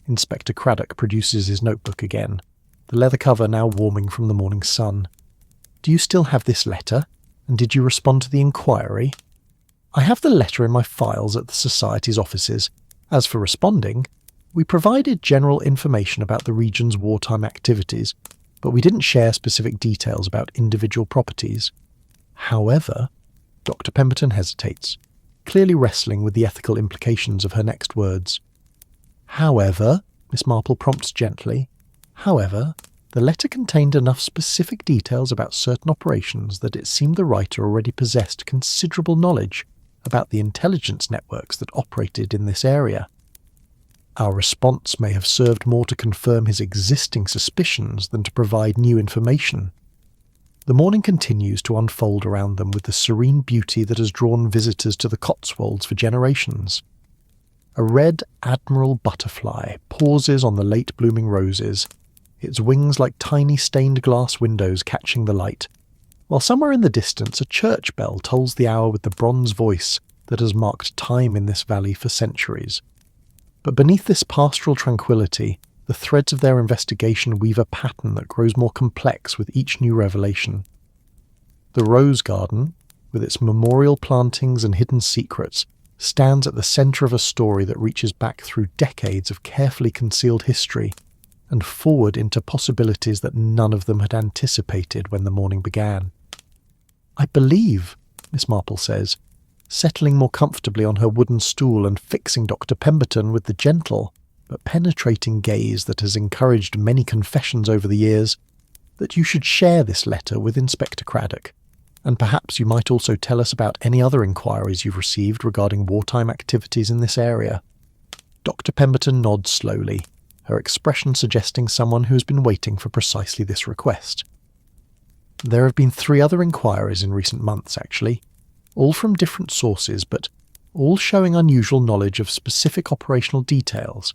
Inspector Craddock produces his notebook again, the leather cover now warming from the morning sun. "Do you still have this letter? And did you respond to the inquiry?" "I have the letter in my files at the Society's offices. As for responding, we provided general information about the region's wartime activities, but we didn't share specific details about individual properties. However," Dr. Pemberton hesitates, clearly wrestling with the ethical implications of her next words. "However," Miss Marple prompts gently, "however, the letter contained enough specific details about certain operations that it seemed the writer already possessed considerable knowledge about the intelligence networks that operated in this area. Our response may have served more to confirm his existing suspicions than to provide new information." The morning continues to unfold around them with the serene beauty that has drawn visitors to the Cotswolds for generations. A red admiral butterfly pauses on the late-blooming roses, its wings like tiny stained glass windows catching the light, while somewhere in the distance a church bell tolls the hour with the bronze voice that has marked time in this valley for centuries. But beneath this pastoral tranquility, the threads of their investigation weave a pattern that grows more complex with each new revelation. The rose garden, with its memorial plantings and hidden secrets, stands at the centre of a story that reaches back through decades of carefully concealed history and forward into possibilities that none of them had anticipated when the morning began. "I believe," Miss Marple says, settling more comfortably on her wooden stool and fixing Dr. Pemberton with the gentle but penetrating gaze that has encouraged many confessions over the years, "that you should share this letter with Inspector Craddock, and perhaps you might also tell us about any other inquiries you've received regarding wartime activities in this area." Dr. Pemberton nods slowly, her expression suggesting someone who has been waiting for precisely this request. "There have been 3 other inquiries in recent months, actually, all from different sources, but all showing unusual knowledge of specific operational details.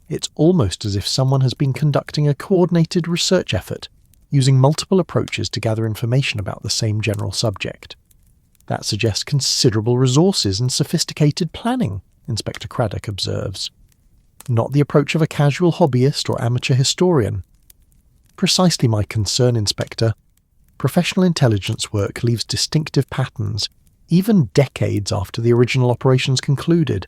It's almost as if someone has been conducting a coordinated research effort, using multiple approaches to gather information about the same general subject. That suggests considerable resources and sophisticated planning," Inspector Craddock observes. "Not the approach of a casual hobbyist or amateur historian." "Precisely my concern, Inspector. Professional intelligence work leaves distinctive patterns, even decades after the original operations concluded.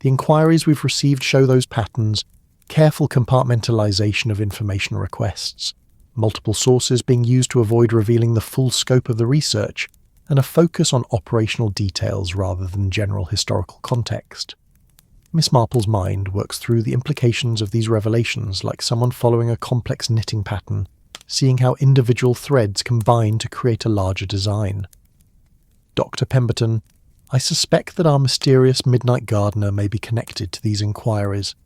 The inquiries we've received show those patterns: careful compartmentalization of information requests, multiple sources being used to avoid revealing the full scope of the research, and a focus on operational details rather than general historical context." Miss Marple's mind works through the implications of these revelations like someone following a complex knitting pattern, seeing how individual threads combine to create a larger design. "Dr. Pemberton, I suspect that our mysterious midnight gardener may be connected to these inquiries.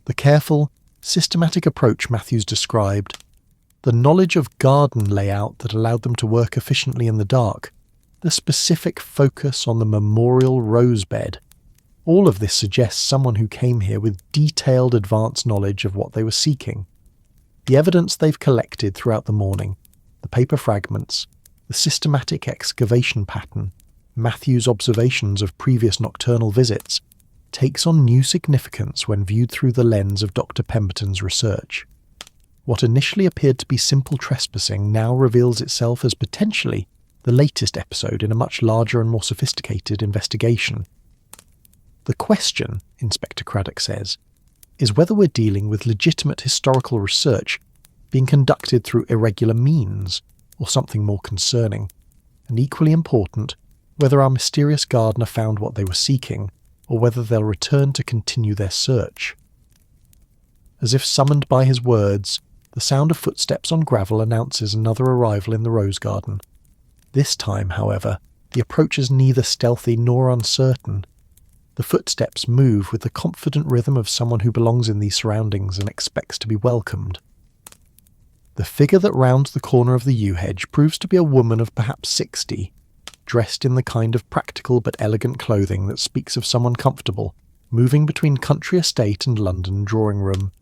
The careful, systematic approach Matthews described, the knowledge of garden layout that allowed them to work efficiently in the dark, the specific focus on the memorial rose bed, all of this suggests someone who came here with detailed advanced knowledge of what they were seeking. The evidence they've collected throughout the morning, the paper fragments, the systematic excavation pattern, Matthew's observations of previous nocturnal visits, takes on new significance when viewed through the lens of Dr. Pemberton's research. What initially appeared to be simple trespassing now reveals itself as potentially the latest episode in a much larger and more sophisticated investigation. The question," Inspector Craddock says, "is whether we're dealing with legitimate historical research being conducted through irregular means, or something more concerning, and equally important, whether our mysterious gardener found what they were seeking, or whether they'll return to continue their search." As if summoned by his words, the sound of footsteps on gravel announces another arrival in the rose garden. This time, however, the approach is neither stealthy nor uncertain. The footsteps move with the confident rhythm of someone who belongs in these surroundings and expects to be welcomed. The figure that rounds the corner of the yew hedge proves to be a woman of perhaps 60, dressed in the kind of practical but elegant clothing that speaks of someone comfortable, moving between country estate and London drawing room.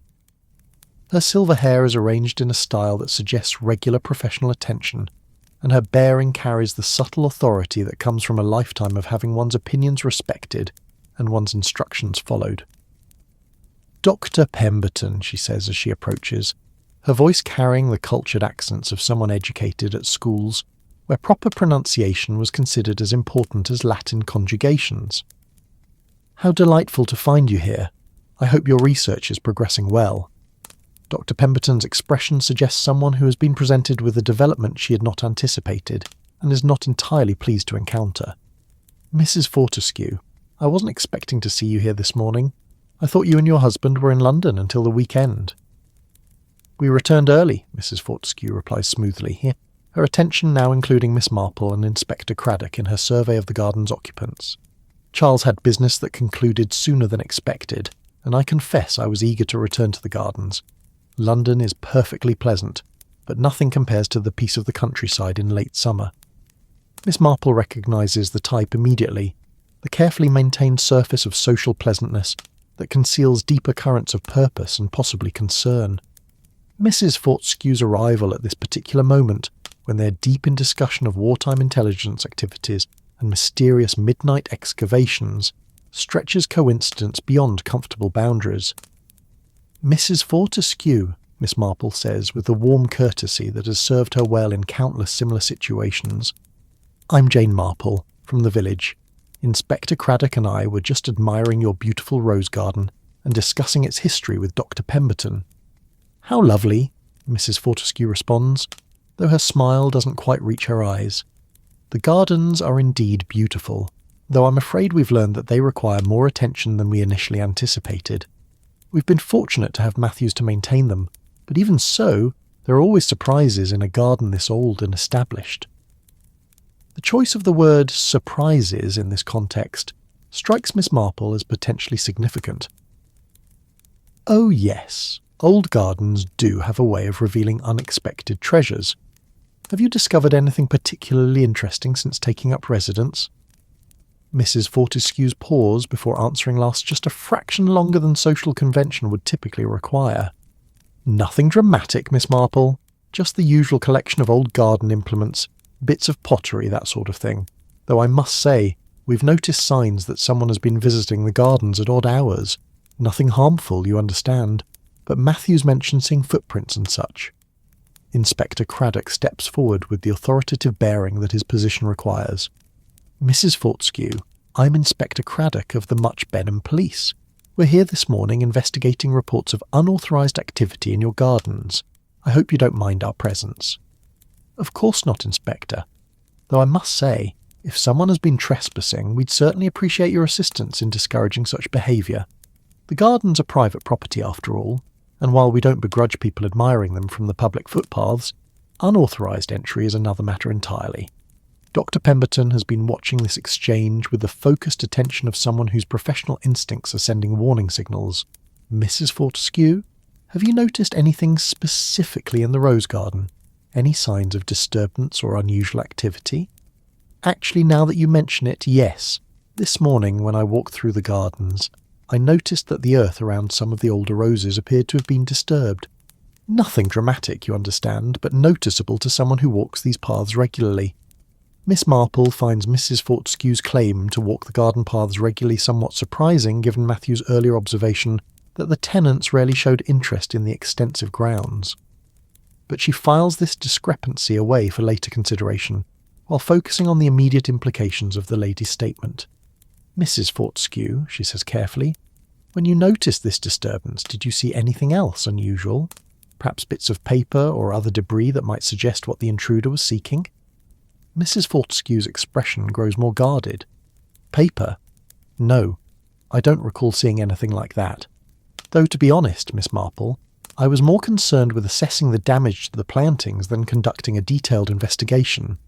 Her silver hair is arranged in a style that suggests regular professional attention, and her bearing carries the subtle authority that comes from a lifetime of having one's opinions respected and one's instructions followed. "Dr. Pemberton," she says as she approaches, her voice carrying the cultured accents of someone educated at schools where proper pronunciation was considered as important as Latin conjugations. "How delightful to find you here. I hope your research is progressing well." Dr. Pemberton's expression suggests someone who has been presented with a development she had not anticipated and is not entirely pleased to encounter. "Mrs. Fortescue, I wasn't expecting to see you here this morning. I thought you and your husband were in London until the weekend." "We returned early," Mrs. Fortescue replies smoothly, her attention now including Miss Marple and Inspector Craddock in her survey of the garden's occupants. "Charles had business that concluded sooner than expected, and I confess I was eager to return to the gardens. London is perfectly pleasant, but nothing compares to the peace of the countryside in late summer." Miss Marple recognises the type immediately, the carefully maintained surface of social pleasantness that conceals deeper currents of purpose and possibly concern. Mrs. Fortescue's arrival at this particular moment, when they are deep in discussion of wartime intelligence activities and mysterious midnight excavations, stretches coincidence beyond comfortable boundaries. "Mrs. Fortescue," Miss Marple says with the warm courtesy that has served her well in countless similar situations. "I'm Jane Marple, from the village. Inspector Craddock and I were just admiring your beautiful rose garden and discussing its history with Dr. Pemberton." "How lovely," Mrs. Fortescue responds, though her smile doesn't quite reach her eyes. "The gardens are indeed beautiful, though I'm afraid we've learned that they require more attention than we initially anticipated. We've been fortunate to have Matthews to maintain them, but even so, there are always surprises in a garden this old and established." The choice of the word surprises in this context strikes Miss Marple as potentially significant. "Oh yes, old gardens do have a way of revealing unexpected treasures. Have you discovered anything particularly interesting since taking up residence?" Mrs. Fortescue's pause before answering lasts just a fraction longer than social convention would typically require. "Nothing dramatic, Miss Marple. Just the usual collection of old garden implements, bits of pottery, that sort of thing. Though I must say, we've noticed signs that someone has been visiting the gardens at odd hours. Nothing harmful, you understand, but Matthews mentioned seeing footprints and such." Inspector Craddock steps forward with the authoritative bearing that his position requires. "Mrs. Fortescue, I'm Inspector Craddock of the Much Benham Police. We're here this morning investigating reports of unauthorised activity in your gardens. I hope you don't mind our presence." "Of course not, Inspector. Though I must say, if someone has been trespassing, we'd certainly appreciate your assistance in discouraging such behaviour. The gardens are private property after all, and while we don't begrudge people admiring them from the public footpaths, unauthorised entry is another matter entirely." Dr. Pemberton has been watching this exchange with the focused attention of someone whose professional instincts are sending warning signals. "Mrs. Fortescue, have you noticed anything specifically in the rose garden? Any signs of disturbance or unusual activity?" "Actually, now that you mention it, yes. This morning when I walked through the gardens, I noticed that the earth around some of the older roses appeared to have been disturbed. Nothing dramatic, you understand, but noticeable to someone who walks these paths regularly." Miss Marple finds Mrs. Fortescue's claim to walk the garden paths regularly somewhat surprising given Matthew's earlier observation that the tenants rarely showed interest in the extensive grounds. But she files this discrepancy away for later consideration, while focusing on the immediate implications of the lady's statement. "Mrs. Fortescue," she says carefully, "when you noticed this disturbance, did you see anything else unusual? Perhaps bits of paper or other debris that might suggest what the intruder was seeking?" Mrs. Fortescue's expression grows more guarded. "Paper? No, I don't recall seeing anything like that. Though, to be honest, Miss Marple, I was more concerned with assessing the damage to the plantings than conducting a detailed investigation."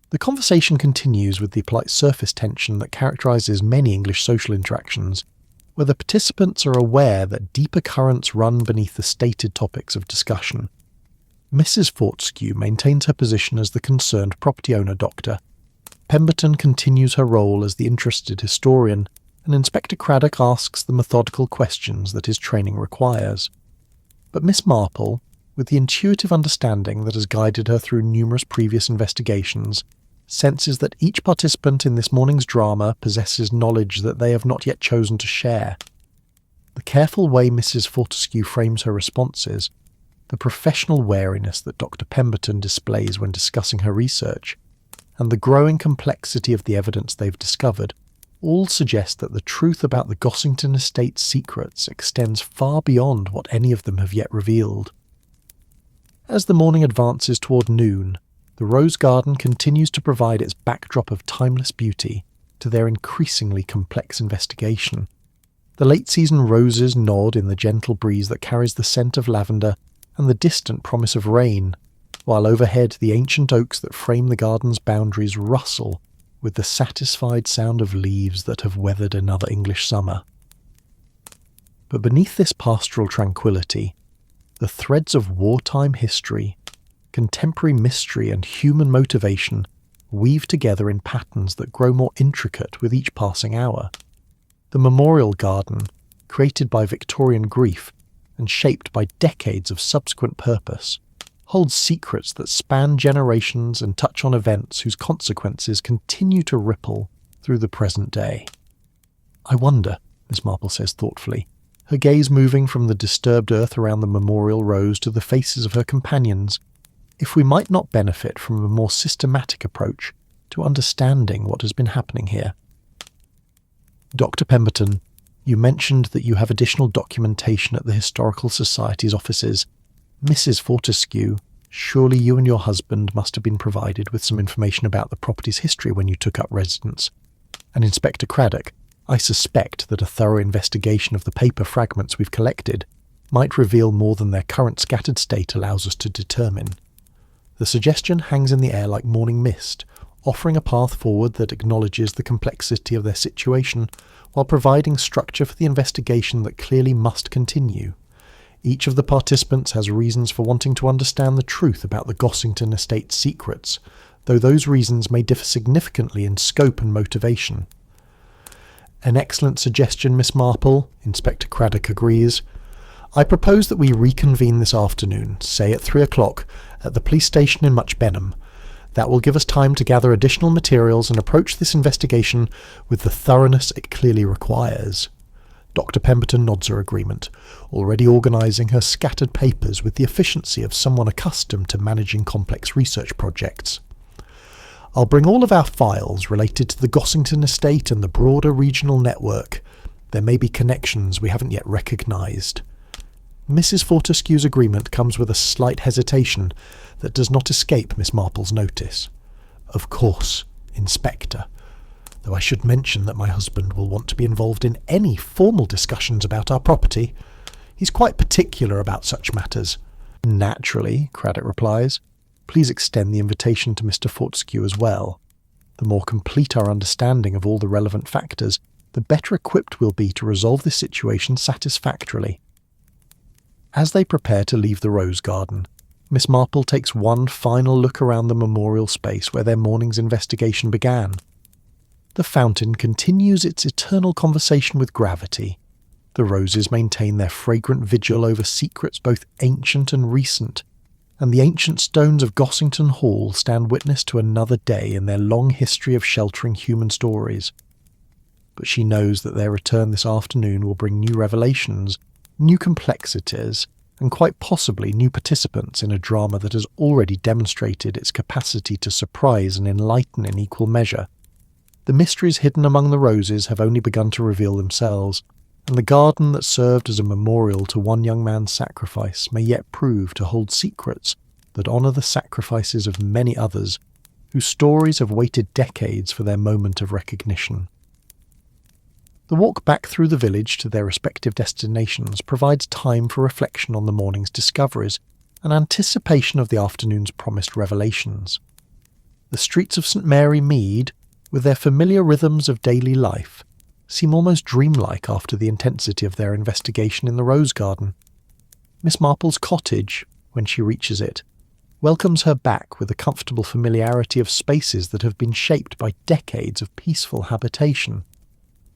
The conversation continues with the polite surface tension that characterises many English social interactions, where the participants are aware that deeper currents run beneath the stated topics of discussion. Mrs. Fortescue maintains her position as the concerned property owner doctor. Pemberton continues her role as the interested historian, and Inspector Craddock asks the methodical questions that his training requires. But Miss Marple, with the intuitive understanding that has guided her through numerous previous investigations, senses that each participant in this morning's drama possesses knowledge that they have not yet chosen to share. The careful way Mrs. Fortescue frames her responses, the professional wariness that Dr. Pemberton displays when discussing her research, and the growing complexity of the evidence they've discovered, all suggest that the truth about the Gossington estate's secrets extends far beyond what any of them have yet revealed. As the morning advances toward noon, the rose garden continues to provide its backdrop of timeless beauty to their increasingly complex investigation. The late-season roses nod in the gentle breeze that carries the scent of lavender and the distant promise of rain, while overhead the ancient oaks that frame the garden's boundaries rustle with the satisfied sound of leaves that have weathered another English summer. But beneath this pastoral tranquillity, the threads of wartime history, contemporary mystery and human motivation weave together in patterns that grow more intricate with each passing hour. The memorial garden, created by Victorian grief and shaped by decades of subsequent purpose, holds secrets that span generations and touch on events whose consequences continue to ripple through the present day. "I wonder," Miss Marple says thoughtfully, her gaze moving from the disturbed earth around the memorial rose to the faces of her companions, "if we might not benefit from a more systematic approach to understanding what has been happening here." "Dr. Pemberton, you mentioned that you have additional documentation at the Historical Society's offices. Mrs. Fortescue, surely you and your husband must have been provided with some information about the property's history when you took up residence. And Inspector Craddock, I suspect that a thorough investigation of the paper fragments we've collected might reveal more than their current scattered state allows us to determine." The suggestion hangs in the air like morning mist, offering a path forward that acknowledges the complexity of their situation, while providing structure for the investigation that clearly must continue. Each of the participants has reasons for wanting to understand the truth about the Gossington estate's secrets, though those reasons may differ significantly in scope and motivation. "An excellent suggestion, Miss Marple," Inspector Craddock agrees. "I propose that we reconvene this afternoon, say at 3 o'clock, at the police station in Much Benham. That will give us time to gather additional materials and approach this investigation with the thoroughness it clearly requires." Dr. Pemberton nods her agreement, already organising her scattered papers with the efficiency of someone accustomed to managing complex research projects. "I'll bring all of our files related to the Gossington estate and the broader regional network. There may be connections we haven't yet recognised." Mrs. Fortescue's agreement comes with a slight hesitation that does not escape Miss Marple's notice. "Of course, Inspector. Though I should mention that my husband will want to be involved in any formal discussions about our property. He's quite particular about such matters." "Naturally," Craddock replies. "Please extend the invitation to Mr. Fortescue as well. The more complete our understanding of all the relevant factors, the better equipped we'll be to resolve this situation satisfactorily." As they prepare to leave the rose garden, Miss Marple takes one final look around the memorial space where their morning's investigation began. The fountain continues its eternal conversation with gravity. The roses maintain their fragrant vigil over secrets both ancient and recent, and the ancient stones of Gossington Hall stand witness to another day in their long history of sheltering human stories. But she knows that their return this afternoon will bring new revelations, new complexities, and quite possibly new participants in a drama that has already demonstrated its capacity to surprise and enlighten in equal measure. The mysteries hidden among the roses have only begun to reveal themselves, and the garden that served as a memorial to one young man's sacrifice may yet prove to hold secrets that honour the sacrifices of many others, whose stories have waited decades for their moment of recognition. The walk back through the village to their respective destinations provides time for reflection on the morning's discoveries and anticipation of the afternoon's promised revelations. The streets of St. Mary Mead, with their familiar rhythms of daily life, seem almost dreamlike after the intensity of their investigation in the rose garden. Miss Marple's cottage, when she reaches it, welcomes her back with a comfortable familiarity of spaces that have been shaped by decades of peaceful habitation.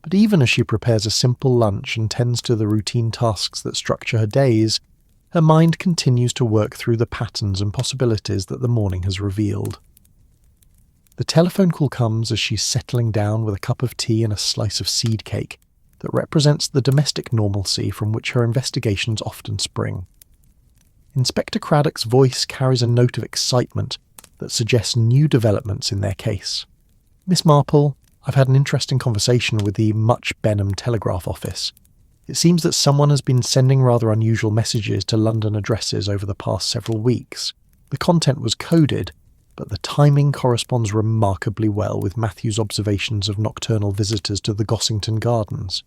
But even as she prepares a simple lunch and tends to the routine tasks that structure her days, her mind continues to work through the patterns and possibilities that the morning has revealed. The telephone call comes as she's settling down with a cup of tea and a slice of seed cake that represents the domestic normalcy from which her investigations often spring. Inspector Craddock's voice carries a note of excitement that suggests new developments in their case. "Miss Marple, I've had an interesting conversation with the Much Benham Telegraph Office. It seems that someone has been sending rather unusual messages to London addresses over the past several weeks. The content was coded, but the timing corresponds remarkably well with Matthew's observations of nocturnal visitors to the Gossington Gardens."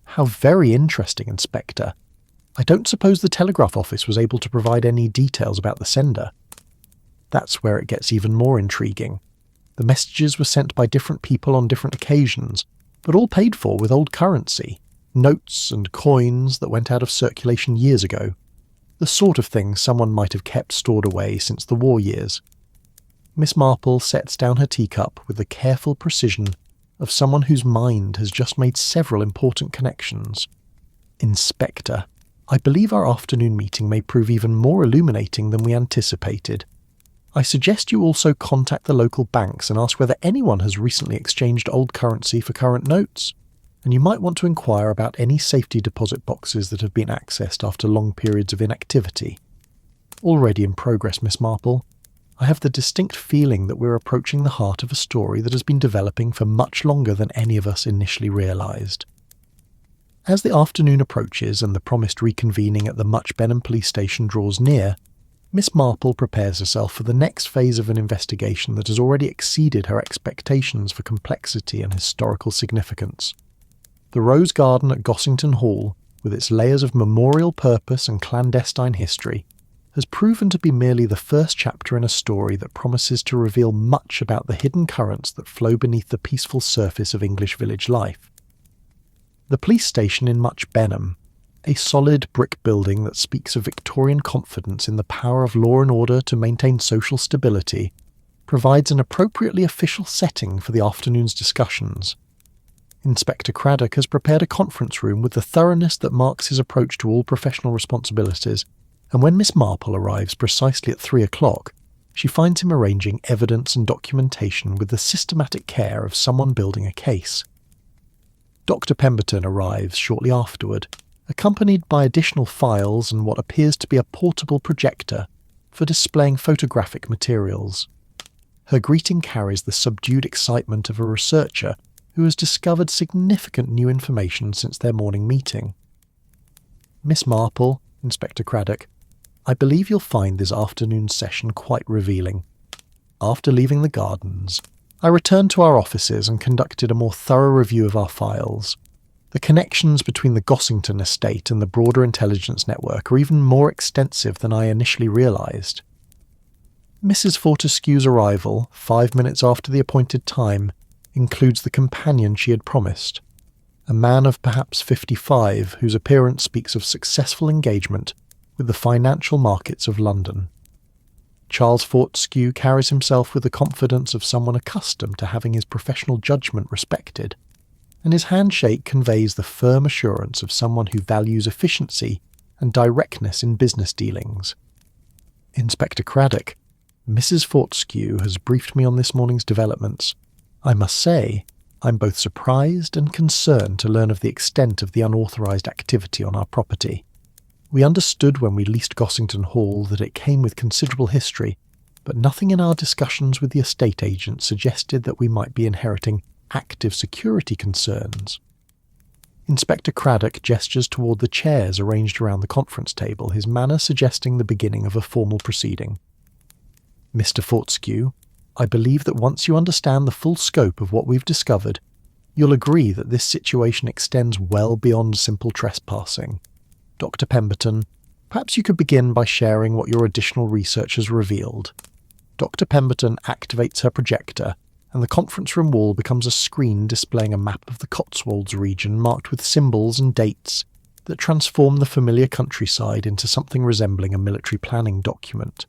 "How very interesting, Inspector. I don't suppose the Telegraph Office was able to provide any details about the sender." "That's where it gets even more intriguing. The messages were sent by different people on different occasions, but all paid for with old currency, notes and coins that went out of circulation years ago. The sort of thing someone might have kept stored away since the war years." Miss Marple sets down her teacup with the careful precision of someone whose mind has just made several important connections. "Inspector, I believe our afternoon meeting may prove even more illuminating than we anticipated. I suggest you also contact the local banks and ask whether anyone has recently exchanged old currency for current notes, and you might want to inquire about any safety deposit boxes that have been accessed after long periods of inactivity. Already in progress, Miss Marple. I have the distinct feeling that we're approaching the heart of a story that has been developing for much longer than any of us initially realised." As the afternoon approaches and the promised reconvening at the Much Benham police station draws near, Miss Marple prepares herself for the next phase of an investigation that has already exceeded her expectations for complexity and historical significance. The Rose Garden at Gossington Hall, with its layers of memorial purpose and clandestine history, has proven to be merely the first chapter in a story that promises to reveal much about the hidden currents that flow beneath the peaceful surface of English village life. The police station in Much Benham, a solid brick building that speaks of Victorian confidence in the power of law and order to maintain social stability, provides an appropriately official setting for the afternoon's discussions. Inspector Craddock has prepared a conference room with the thoroughness that marks his approach to all professional responsibilities, and when Miss Marple arrives precisely at 3 o'clock, she finds him arranging evidence and documentation with the systematic care of someone building a case. Dr. Pemberton arrives shortly afterward, accompanied by additional files and what appears to be a portable projector for displaying photographic materials. Her greeting carries the subdued excitement of a researcher who has discovered significant new information since their morning meeting. "Miss Marple, Inspector Craddock, I believe you'll find this afternoon's session quite revealing. After leaving the gardens, I returned to our offices and conducted a more thorough review of our files. The connections between the Gossington estate and the broader intelligence network are even more extensive than I initially realised. Mrs. Fortescue's arrival, 5 minutes after the appointed time, includes the companion she had promised, a man of perhaps 55 whose appearance speaks of successful engagement with the financial markets of London. Charles Fortescue carries himself with the confidence of someone accustomed to having his professional judgment respected, and his handshake conveys the firm assurance of someone who values efficiency and directness in business dealings. Inspector Craddock, Mrs. Fortescue has briefed me on this morning's developments. I must say, I'm both surprised and concerned to learn of the extent of the unauthorised activity on our property. We understood when we leased Gossington Hall that it came with considerable history, but nothing in our discussions with the estate agent suggested that we might be inheriting active security concerns. Inspector Craddock gestures toward the chairs arranged around the conference table, his manner suggesting the beginning of a formal proceeding. Mr. Fortescue, I believe that once you understand the full scope of what we've discovered, you'll agree that this situation extends well beyond simple trespassing. Dr. Pemberton, perhaps you could begin by sharing what your additional research has revealed. Dr. Pemberton activates her projector, and the conference room wall becomes a screen displaying a map of the Cotswolds region marked with symbols and dates that transform the familiar countryside into something resembling a military planning document.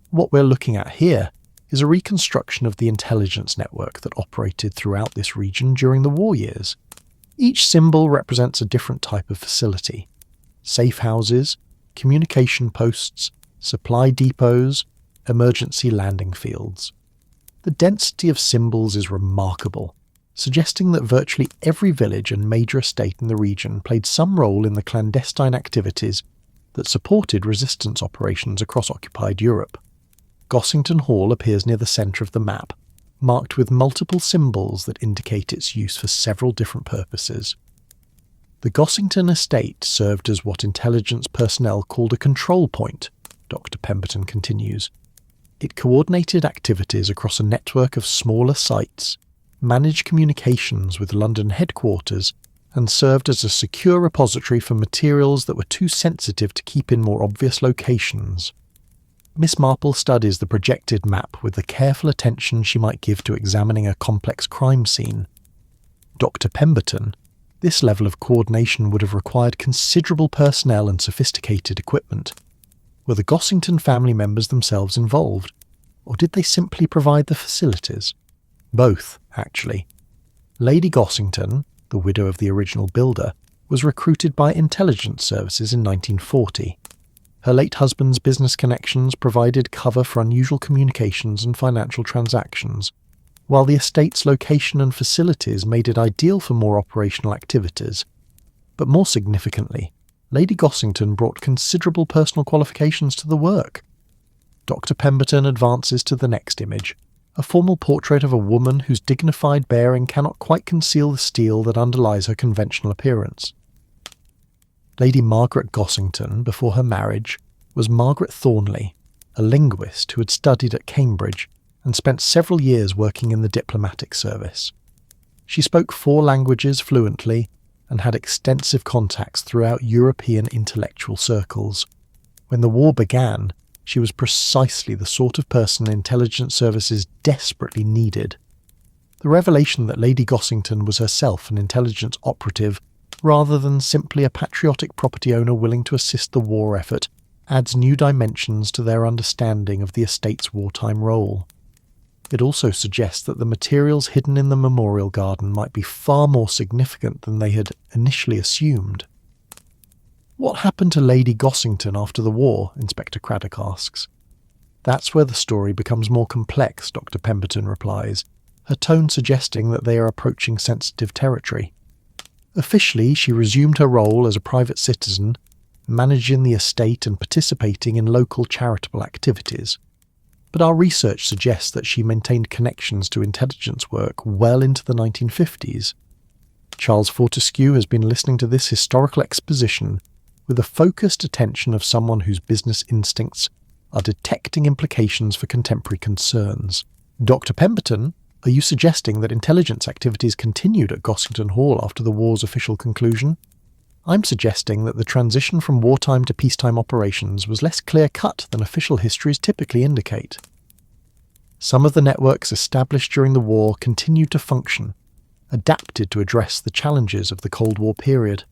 What we're looking at here is a reconstruction of the intelligence network that operated throughout this region during the war years. Each symbol represents a different type of facility: safe houses, communication posts, supply depots, emergency landing fields. The density of symbols is remarkable, suggesting that virtually every village and major estate in the region played some role in the clandestine activities that supported resistance operations across occupied Europe. Gossington Hall appears near the centre of the map, marked with multiple symbols that indicate its use for several different purposes. The Gossington estate served as what intelligence personnel called a control point, Dr. Pemberton continues. It coordinated activities across a network of smaller sites, managed communications with London headquarters, and served as a secure repository for materials that were too sensitive to keep in more obvious locations. Miss Marple studies the projected map with the careful attention she might give to examining a complex crime scene. Dr. Pemberton, this level of coordination would have required considerable personnel and sophisticated equipment. Were the Gossington family members themselves involved, or did they simply provide the facilities? Both, actually. Lady Gossington, the widow of the original builder, was recruited by intelligence services in 1940. Her late husband's business connections provided cover for unusual communications and financial transactions, while the estate's location and facilities made it ideal for more operational activities. But more significantly, Lady Gossington brought considerable personal qualifications to the work. Dr. Pemberton advances to the next image, a formal portrait of a woman whose dignified bearing cannot quite conceal the steel that underlies her conventional appearance. Lady Margaret Gossington, before her marriage, was Margaret Thornley, a linguist who had studied at Cambridge and spent several years working in the diplomatic service. She spoke 4 languages fluently and had extensive contacts throughout European intellectual circles. When the war began, she was precisely the sort of person intelligence services desperately needed. The revelation that Lady Gossington was herself an intelligence operative rather than simply a patriotic property owner willing to assist the war effort adds new dimensions to their understanding of the estate's wartime role. It also suggests that the materials hidden in the memorial garden might be far more significant than they had initially assumed. "What happened to Lady Gossington after the war?" Inspector Craddock asks. "That's where the story becomes more complex," Dr. Pemberton replies, her tone suggesting that they are approaching sensitive territory. Officially, she resumed her role as a private citizen, managing the estate and participating in local charitable activities. But our research suggests that she maintained connections to intelligence work well into the 1950s. Charles Fortescue has been listening to this historical exposition with the focused attention of someone whose business instincts are detecting implications for contemporary concerns. Dr. Pemberton, are you suggesting that intelligence activities continued at Gossington Hall after the war's official conclusion? I'm suggesting that the transition from wartime to peacetime operations was less clear-cut than official histories typically indicate. Some of the networks established during the war continued to function, adapted to address the challenges of the Cold War period.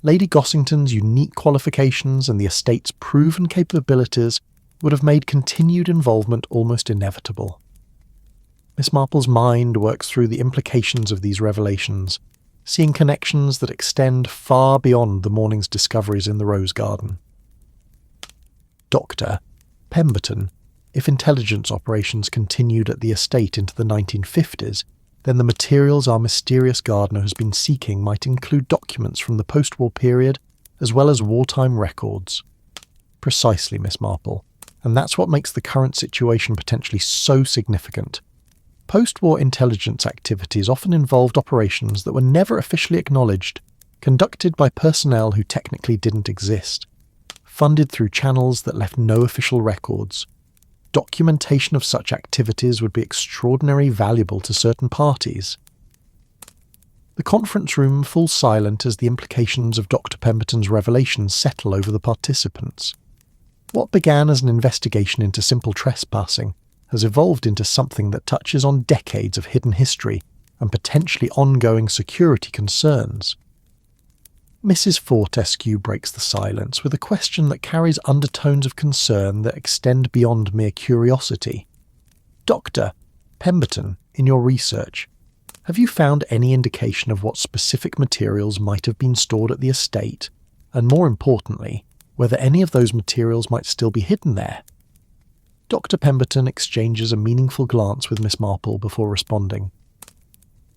Lady Gossington's unique qualifications and the estate's proven capabilities would have made continued involvement almost inevitable. Miss Marple's mind works through the implications of these revelations, seeing connections that extend far beyond the morning's discoveries in the rose garden. Dr. Pemberton, if intelligence operations continued at the estate into the 1950s, then the materials our mysterious gardener has been seeking might include documents from the post-war period as well as wartime records. Precisely, Miss Marple, and that's what makes the current situation potentially so significant. Post-war intelligence activities often involved operations that were never officially acknowledged, conducted by personnel who technically didn't exist, funded through channels that left no official records. Documentation of such activities would be extraordinarily valuable to certain parties. The conference room falls silent as the implications of Dr. Pemberton's revelations settle over the participants. What began as an investigation into simple trespassing has evolved into something that touches on decades of hidden history and potentially ongoing security concerns. Mrs. Fortescue breaks the silence with a question that carries undertones of concern that extend beyond mere curiosity. Dr. Pemberton, in your research, have you found any indication of what specific materials might have been stored at the estate, and more importantly, whether any of those materials might still be hidden there? Dr. Pemberton exchanges a meaningful glance with Miss Marple before responding.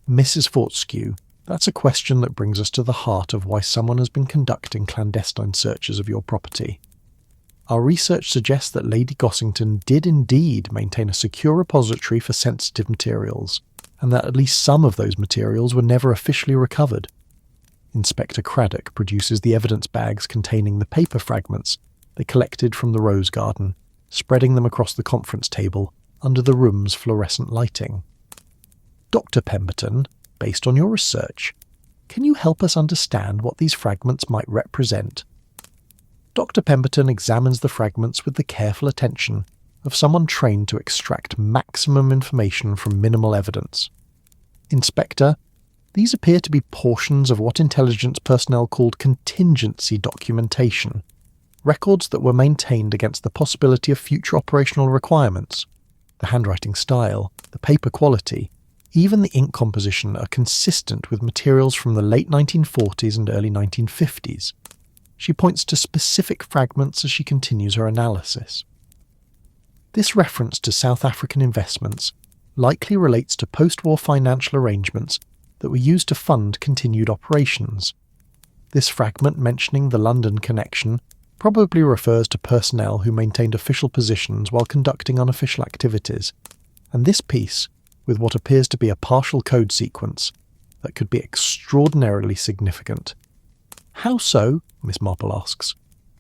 Mrs. Fortescue, that's a question that brings us to the heart of why someone has been conducting clandestine searches of your property. Our research suggests that Lady Gossington did indeed maintain a secure repository for sensitive materials, and that at least some of those materials were never officially recovered. Inspector Craddock produces the evidence bags containing the paper fragments they collected from the rose garden, spreading them across the conference table under the room's fluorescent lighting. Dr. Pemberton, based on your research, can you help us understand what these fragments might represent? Dr. Pemberton examines the fragments with the careful attention of someone trained to extract maximum information from minimal evidence. Inspector, these appear to be portions of what intelligence personnel called contingency documentation, records that were maintained against the possibility of future operational requirements. The handwriting style, the paper quality, even the ink composition are consistent with materials from the late 1940s and early 1950s. She points to specific fragments as she continues her analysis. This reference to South African investments likely relates to post-war financial arrangements that were used to fund continued operations. This fragment mentioning the London connection probably refers to personnel who maintained official positions while conducting unofficial activities, and this piece, with what appears to be a partial code sequence, that could be extraordinarily significant. How so? Miss Marple asks.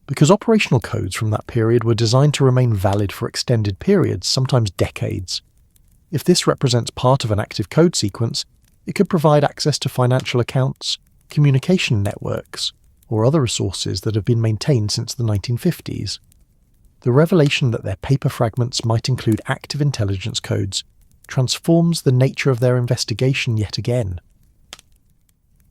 Because operational codes from that period were designed to remain valid for extended periods, sometimes decades. If this represents part of an active code sequence, it could provide access to financial accounts, communication networks, or other resources that have been maintained since the 1950s. The revelation that their paper fragments might include active intelligence codes transforms the nature of their investigation yet again.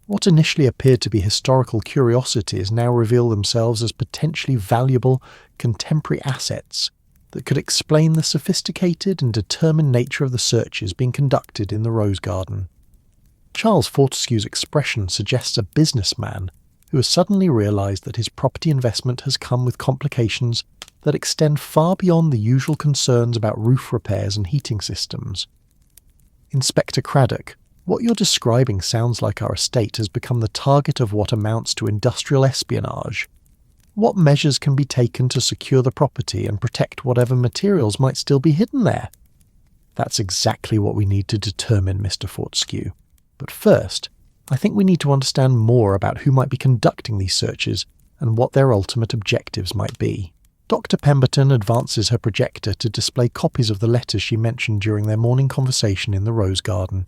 What initially appeared to be historical curiosities now reveal themselves as potentially valuable contemporary assets that could explain the sophisticated and determined nature of the searches being conducted in the rose garden. Charles Fortescue's expression suggests a businessman who has suddenly realised that his property investment has come with complications that extend far beyond the usual concerns about roof repairs and heating systems. Inspector Craddock, what you're describing sounds like our estate has become the target of what amounts to industrial espionage. What measures can be taken to secure the property and protect whatever materials might still be hidden there? That's exactly what we need to determine, Mr. Fortescue. But first, I think we need to understand more about who might be conducting these searches and what their ultimate objectives might be. Dr. Pemberton advances her projector to display copies of the letters she mentioned during their morning conversation in the rose garden.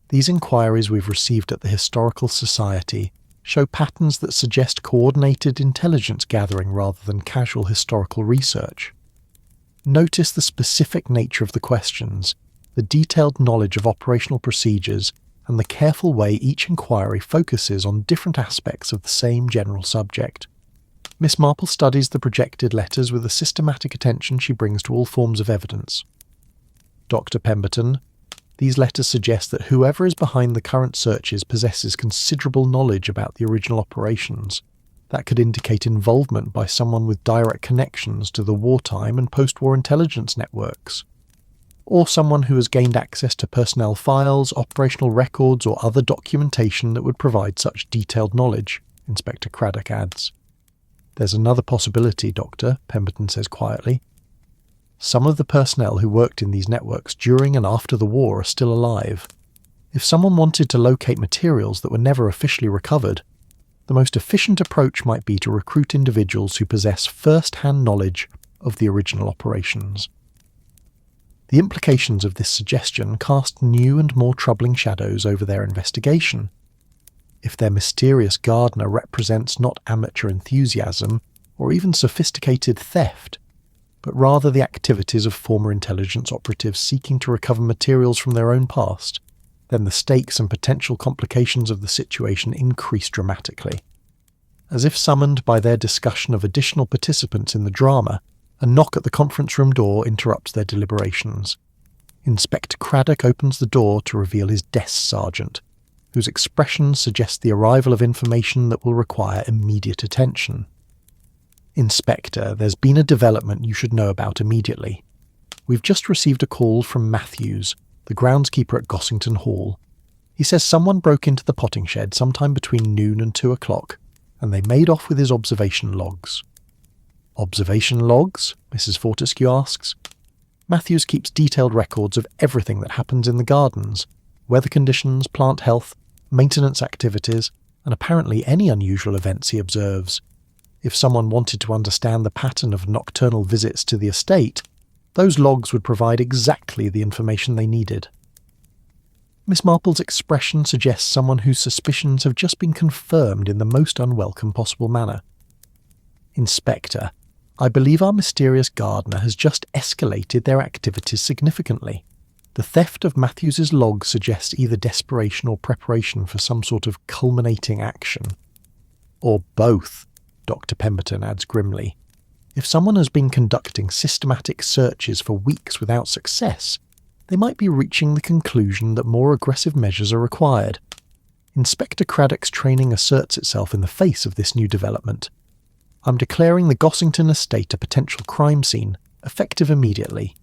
These inquiries we've received at the Historical Society show patterns that suggest coordinated intelligence gathering rather than casual historical research. Notice the specific nature of the questions, the detailed knowledge of operational procedures, and the careful way each inquiry focuses on different aspects of the same general subject. Miss Marple studies the projected letters with the systematic attention she brings to all forms of evidence. Dr. Pemberton, these letters suggest that whoever is behind the current searches possesses considerable knowledge about the original operations. That could indicate involvement by someone with direct connections to the wartime and post-war intelligence networks, or someone who has gained access to personnel files, operational records, or other documentation that would provide such detailed knowledge, Inspector Craddock adds. There's another possibility, Doctor, Pemberton says quietly. Some of the personnel who worked in these networks during and after the war are still alive. If someone wanted to locate materials that were never officially recovered, the most efficient approach might be to recruit individuals who possess first-hand knowledge of the original operations. The implications of this suggestion cast new and more troubling shadows over their investigation. If their mysterious gardener represents not amateur enthusiasm or even sophisticated theft, but rather the activities of former intelligence operatives seeking to recover materials from their own past, then the stakes and potential complications of the situation increase dramatically. As if summoned by their discussion of additional participants in the drama, a knock at the conference room door interrupts their deliberations. Inspector Craddock opens the door to reveal his desk sergeant, whose expression suggests the arrival of information that will require immediate attention. "Inspector, there's been a development you should know about immediately. We've just received a call from Matthews, the groundskeeper at Gossington Hall. He says someone broke into the potting shed sometime between noon and 2 o'clock, and they made off with his observation logs." "Observation logs?" Mrs. Fortescue asks. "Matthews keeps detailed records of everything that happens in the gardens, weather conditions, plant health, maintenance activities, and apparently any unusual events he observes. If someone wanted to understand the pattern of nocturnal visits to the estate, those logs would provide exactly the information they needed." Miss Marple's expression suggests someone whose suspicions have just been confirmed in the most unwelcome possible manner. "Inspector, I believe our mysterious gardener has just escalated their activities significantly. The theft of Matthews's log suggests either desperation or preparation for some sort of culminating action." "Or both," Dr. Pemberton adds grimly. "If someone has been conducting systematic searches for weeks without success, they might be reaching the conclusion that more aggressive measures are required. Inspector Craddock's training asserts itself in the face of this new development. I'm declaring the Gossington estate a potential crime scene, effective immediately.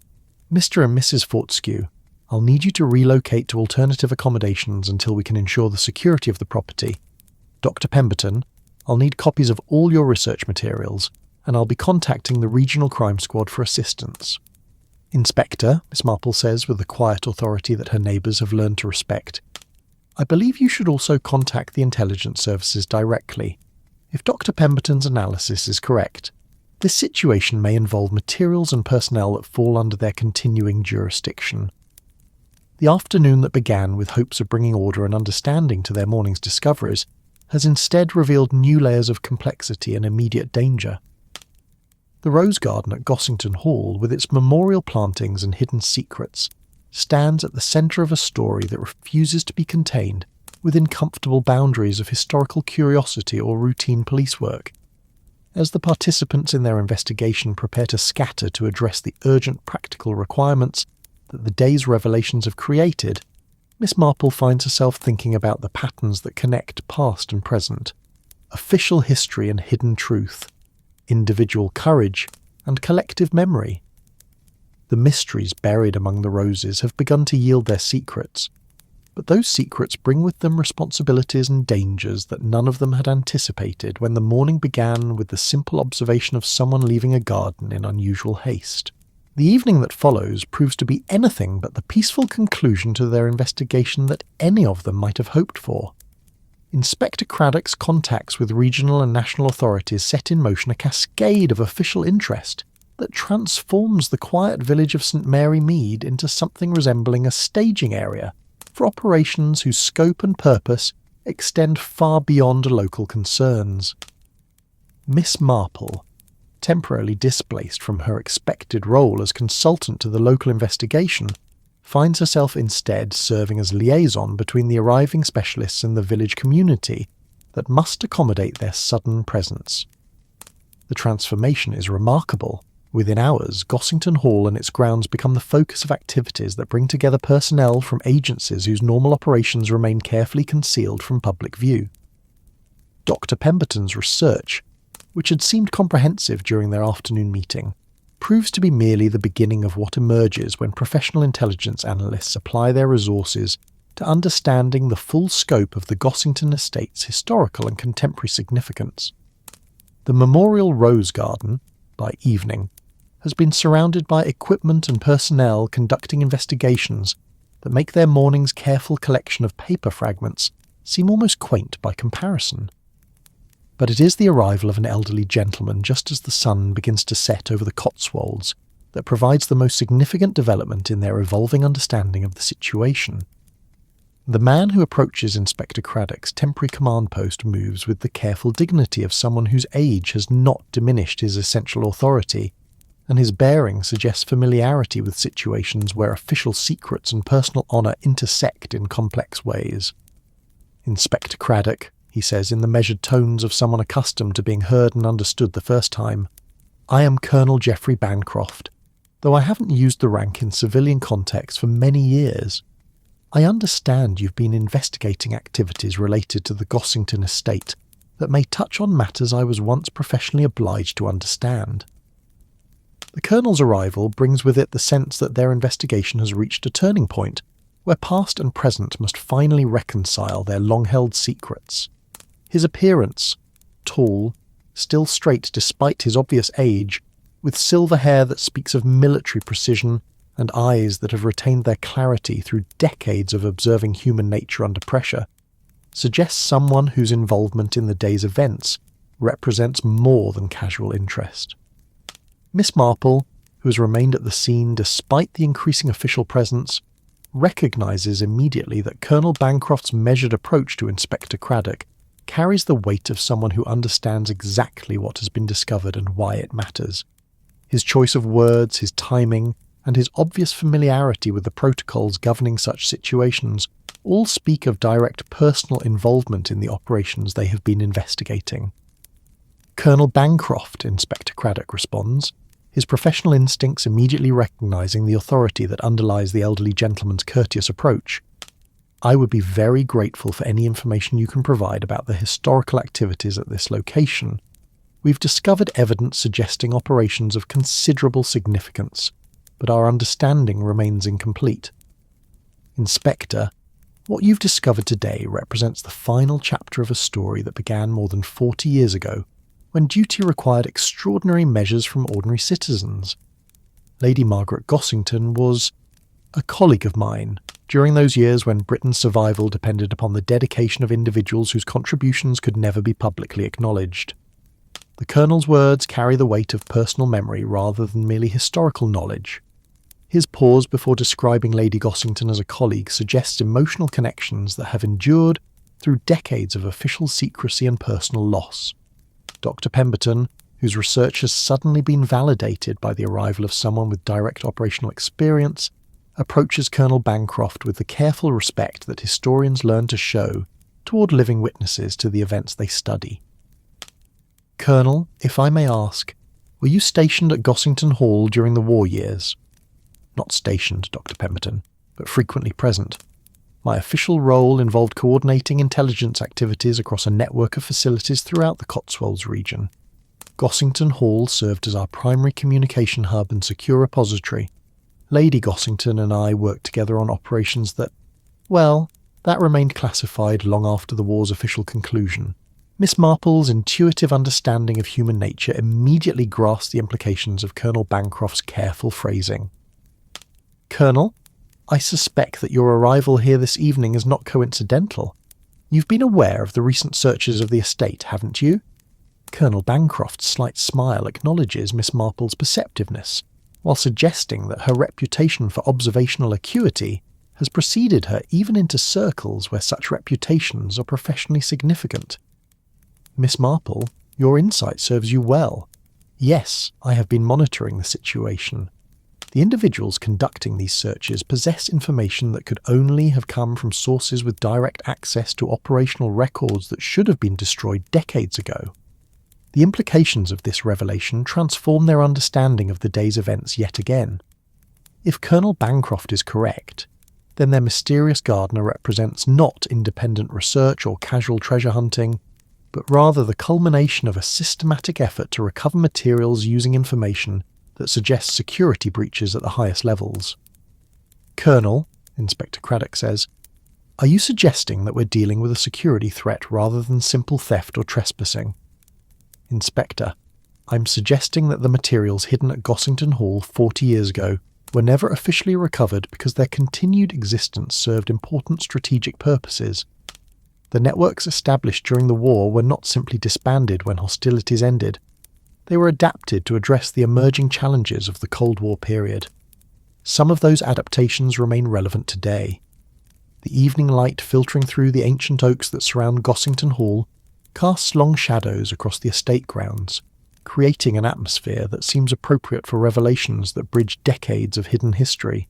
Mr. and Mrs. Fortescue, I'll need you to relocate to alternative accommodations until we can ensure the security of the property. Dr. Pemberton, I'll need copies of all your research materials, and I'll be contacting the Regional Crime Squad for assistance." "Inspector," Miss Marple says with the quiet authority that her neighbours have learned to respect, "I believe you should also contact the intelligence services directly. If Dr. Pemberton's analysis is correct, this situation may involve materials and personnel that fall under their continuing jurisdiction." The afternoon that began with hopes of bringing order and understanding to their morning's discoveries has instead revealed new layers of complexity and immediate danger. The rose garden at Gossington Hall, with its memorial plantings and hidden secrets, stands at the centre of a story that refuses to be contained within comfortable boundaries of historical curiosity or routine police work. As the participants in their investigation prepare to scatter to address the urgent practical requirements that the day's revelations have created, Miss Marple finds herself thinking about the patterns that connect past and present, official history and hidden truth, individual courage and collective memory. The mysteries buried among the roses have begun to yield their secrets, but those secrets bring with them responsibilities and dangers that none of them had anticipated when the morning began with the simple observation of someone leaving a garden in unusual haste. The evening that follows proves to be anything but the peaceful conclusion to their investigation that any of them might have hoped for. Inspector Craddock's contacts with regional and national authorities set in motion a cascade of official interest that transforms the quiet village of St. Mary Mead into something resembling a staging area for operations whose scope and purpose extend far beyond local concerns. Miss Marple, temporarily displaced from her expected role as consultant to the local investigation, finds herself instead serving as liaison between the arriving specialists and the village community that must accommodate their sudden presence. The transformation is remarkable. Within hours, Gossington Hall and its grounds become the focus of activities that bring together personnel from agencies whose normal operations remain carefully concealed from public view. Dr. Pemberton's research, which had seemed comprehensive during their afternoon meeting, proves to be merely the beginning of what emerges when professional intelligence analysts apply their resources to understanding the full scope of the Gossington estate's historical and contemporary significance. The Memorial Rose Garden, by evening, has been surrounded by equipment and personnel conducting investigations that make their morning's careful collection of paper fragments seem almost quaint by comparison. But it is the arrival of an elderly gentleman just as the sun begins to set over the Cotswolds that provides the most significant development in their evolving understanding of the situation. The man who approaches Inspector Craddock's temporary command post moves with the careful dignity of someone whose age has not diminished his essential authority, and his bearing suggests familiarity with situations where official secrets and personal honour intersect in complex ways. "Inspector Craddock," he says in the measured tones of someone accustomed to being heard and understood the first time, "I am Colonel Geoffrey Bancroft. though I haven't used the rank in civilian context for many years. I understand you've been investigating activities related to the Gossington estate that may touch on matters I was once professionally obliged to understand. The Colonel's arrival brings with it the sense that their investigation has reached a turning point, where past and present must finally reconcile their long-held secrets. His appearance, tall, still straight despite his obvious age, with silver hair that speaks of military precision and eyes that have retained their clarity through decades of observing human nature under pressure, suggests someone whose involvement in the day's events represents more than casual interest. Miss Marple, who has remained at the scene despite the increasing official presence, recognises immediately that Colonel Bancroft's measured approach to Inspector Craddock carries the weight of someone who understands exactly what has been discovered and why it matters. His choice of words, his timing, and his obvious familiarity with the protocols governing such situations all speak of direct personal involvement in the operations they have been investigating. "Colonel Bancroft," Inspector Craddock responds, his professional instincts immediately recognising the authority that underlies the elderly gentleman's courteous approach. "I would be very grateful for any information you can provide about the historical activities at this location. We've discovered evidence suggesting operations of considerable significance, but our understanding remains incomplete. Inspector, what you've discovered today represents the final chapter of a story that began more than 40 years ago, when duty required extraordinary measures from ordinary citizens. Lady Margaret Gossington was a colleague of mine during those years when Britain's survival depended upon the dedication of individuals whose contributions could never be publicly acknowledged. The Colonel's words carry the weight of personal memory rather than merely historical knowledge. His pause before describing Lady Gossington as a colleague suggests emotional connections that have endured through decades of official secrecy and personal loss. Dr. Pemberton, whose research has suddenly been validated by the arrival of someone with direct operational experience, approaches Colonel Bancroft with the careful respect that historians learn to show toward living witnesses to the events they study. "Colonel, if I may ask, were you stationed at Gossington Hall during the war years?" "Not stationed, Dr. Pemberton, but frequently present. My official role involved coordinating intelligence activities across a network of facilities throughout the Cotswolds region. Gossington Hall served as our primary communication hub and secure repository. Lady Gossington and I worked together on operations that remained classified long after the war's official conclusion." Miss Marple's intuitive understanding of human nature immediately grasped the implications of Colonel Bancroft's careful phrasing. "Colonel, I suspect that your arrival here this evening is not coincidental. You've been aware of the recent searches of the estate, haven't you?" Colonel Bancroft's slight smile acknowledges Miss Marple's perceptiveness, while suggesting that her reputation for observational acuity has preceded her even into circles where such reputations are professionally significant. "Miss Marple, your insight serves you well. Yes, I have been monitoring the situation. The individuals conducting these searches possess information that could only have come from sources with direct access to operational records that should have been destroyed decades ago. The implications of this revelation transform their understanding of the day's events yet again. If Colonel Bancroft is correct, then their mysterious gardener represents not independent research or casual treasure hunting, but rather the culmination of a systematic effort to recover materials using information that suggests security breaches at the highest levels. "Colonel," Inspector Craddock says, "are you suggesting that we're dealing with a security threat rather than simple theft or trespassing?" "Inspector, I'm suggesting that the materials hidden at Gossington Hall 40 years ago were never officially recovered because their continued existence served important strategic purposes. The networks established during the war were not simply disbanded when hostilities ended. They were adapted to address the emerging challenges of the Cold War period. Some of those adaptations remain relevant today. The evening light filtering through the ancient oaks that surround Gossington Hall casts long shadows across the estate grounds, creating an atmosphere that seems appropriate for revelations that bridge decades of hidden history.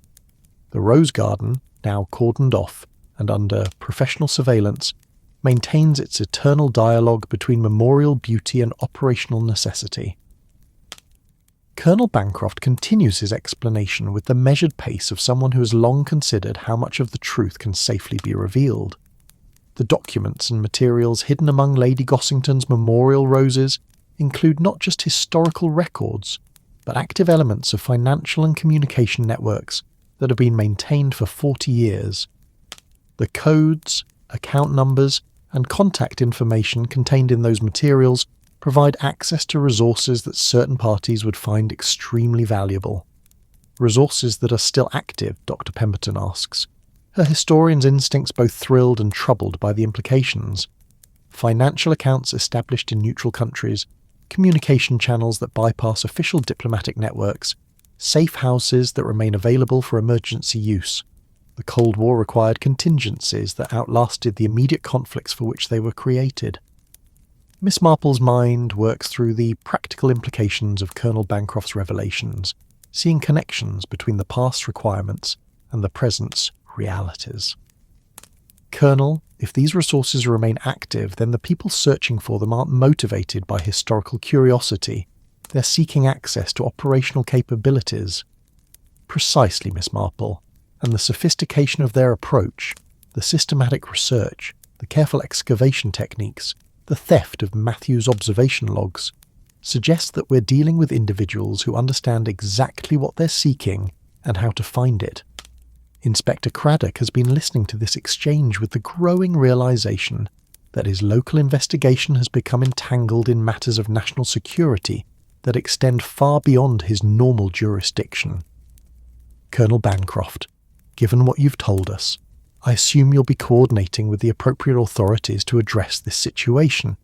The Rose Garden, now cordoned off and under professional surveillance, maintains its eternal dialogue between memorial beauty and operational necessity." Colonel Bancroft continues his explanation with the measured pace of someone who has long considered how much of the truth can safely be revealed. The documents and materials hidden among Lady Gossington's memorial roses include not just historical records, but active elements of financial and communication networks that have been maintained for 40 years. The codes, account numbers, and contact information contained in those materials provide access to resources that certain parties would find extremely valuable. Resources that are still active, Dr. Pemberton asks, her historian's instincts both thrilled and troubled by the implications. Financial accounts established in neutral countries, communication channels that bypass official diplomatic networks, safe houses that remain available for emergency use. The Cold War required contingencies that outlasted the immediate conflicts for which they were created. Miss Marple's mind works through the practical implications of Colonel Bancroft's revelations, seeing connections between the past's requirements and the present's realities. Colonel, if these resources remain active, then the people searching for them aren't motivated by historical curiosity. They're seeking access to operational capabilities. Precisely, Miss Marple, and the sophistication of their approach, the systematic research, the careful excavation techniques, the theft of Matthew's observation logs, suggests that we're dealing with individuals who understand exactly what they're seeking and how to find it. Inspector Craddock has been listening to this exchange with the growing realization that his local investigation has become entangled in matters of national security that extend far beyond his normal jurisdiction. Colonel Bancroft, given what you've told us, I assume you'll be coordinating with the appropriate authorities to address this situation.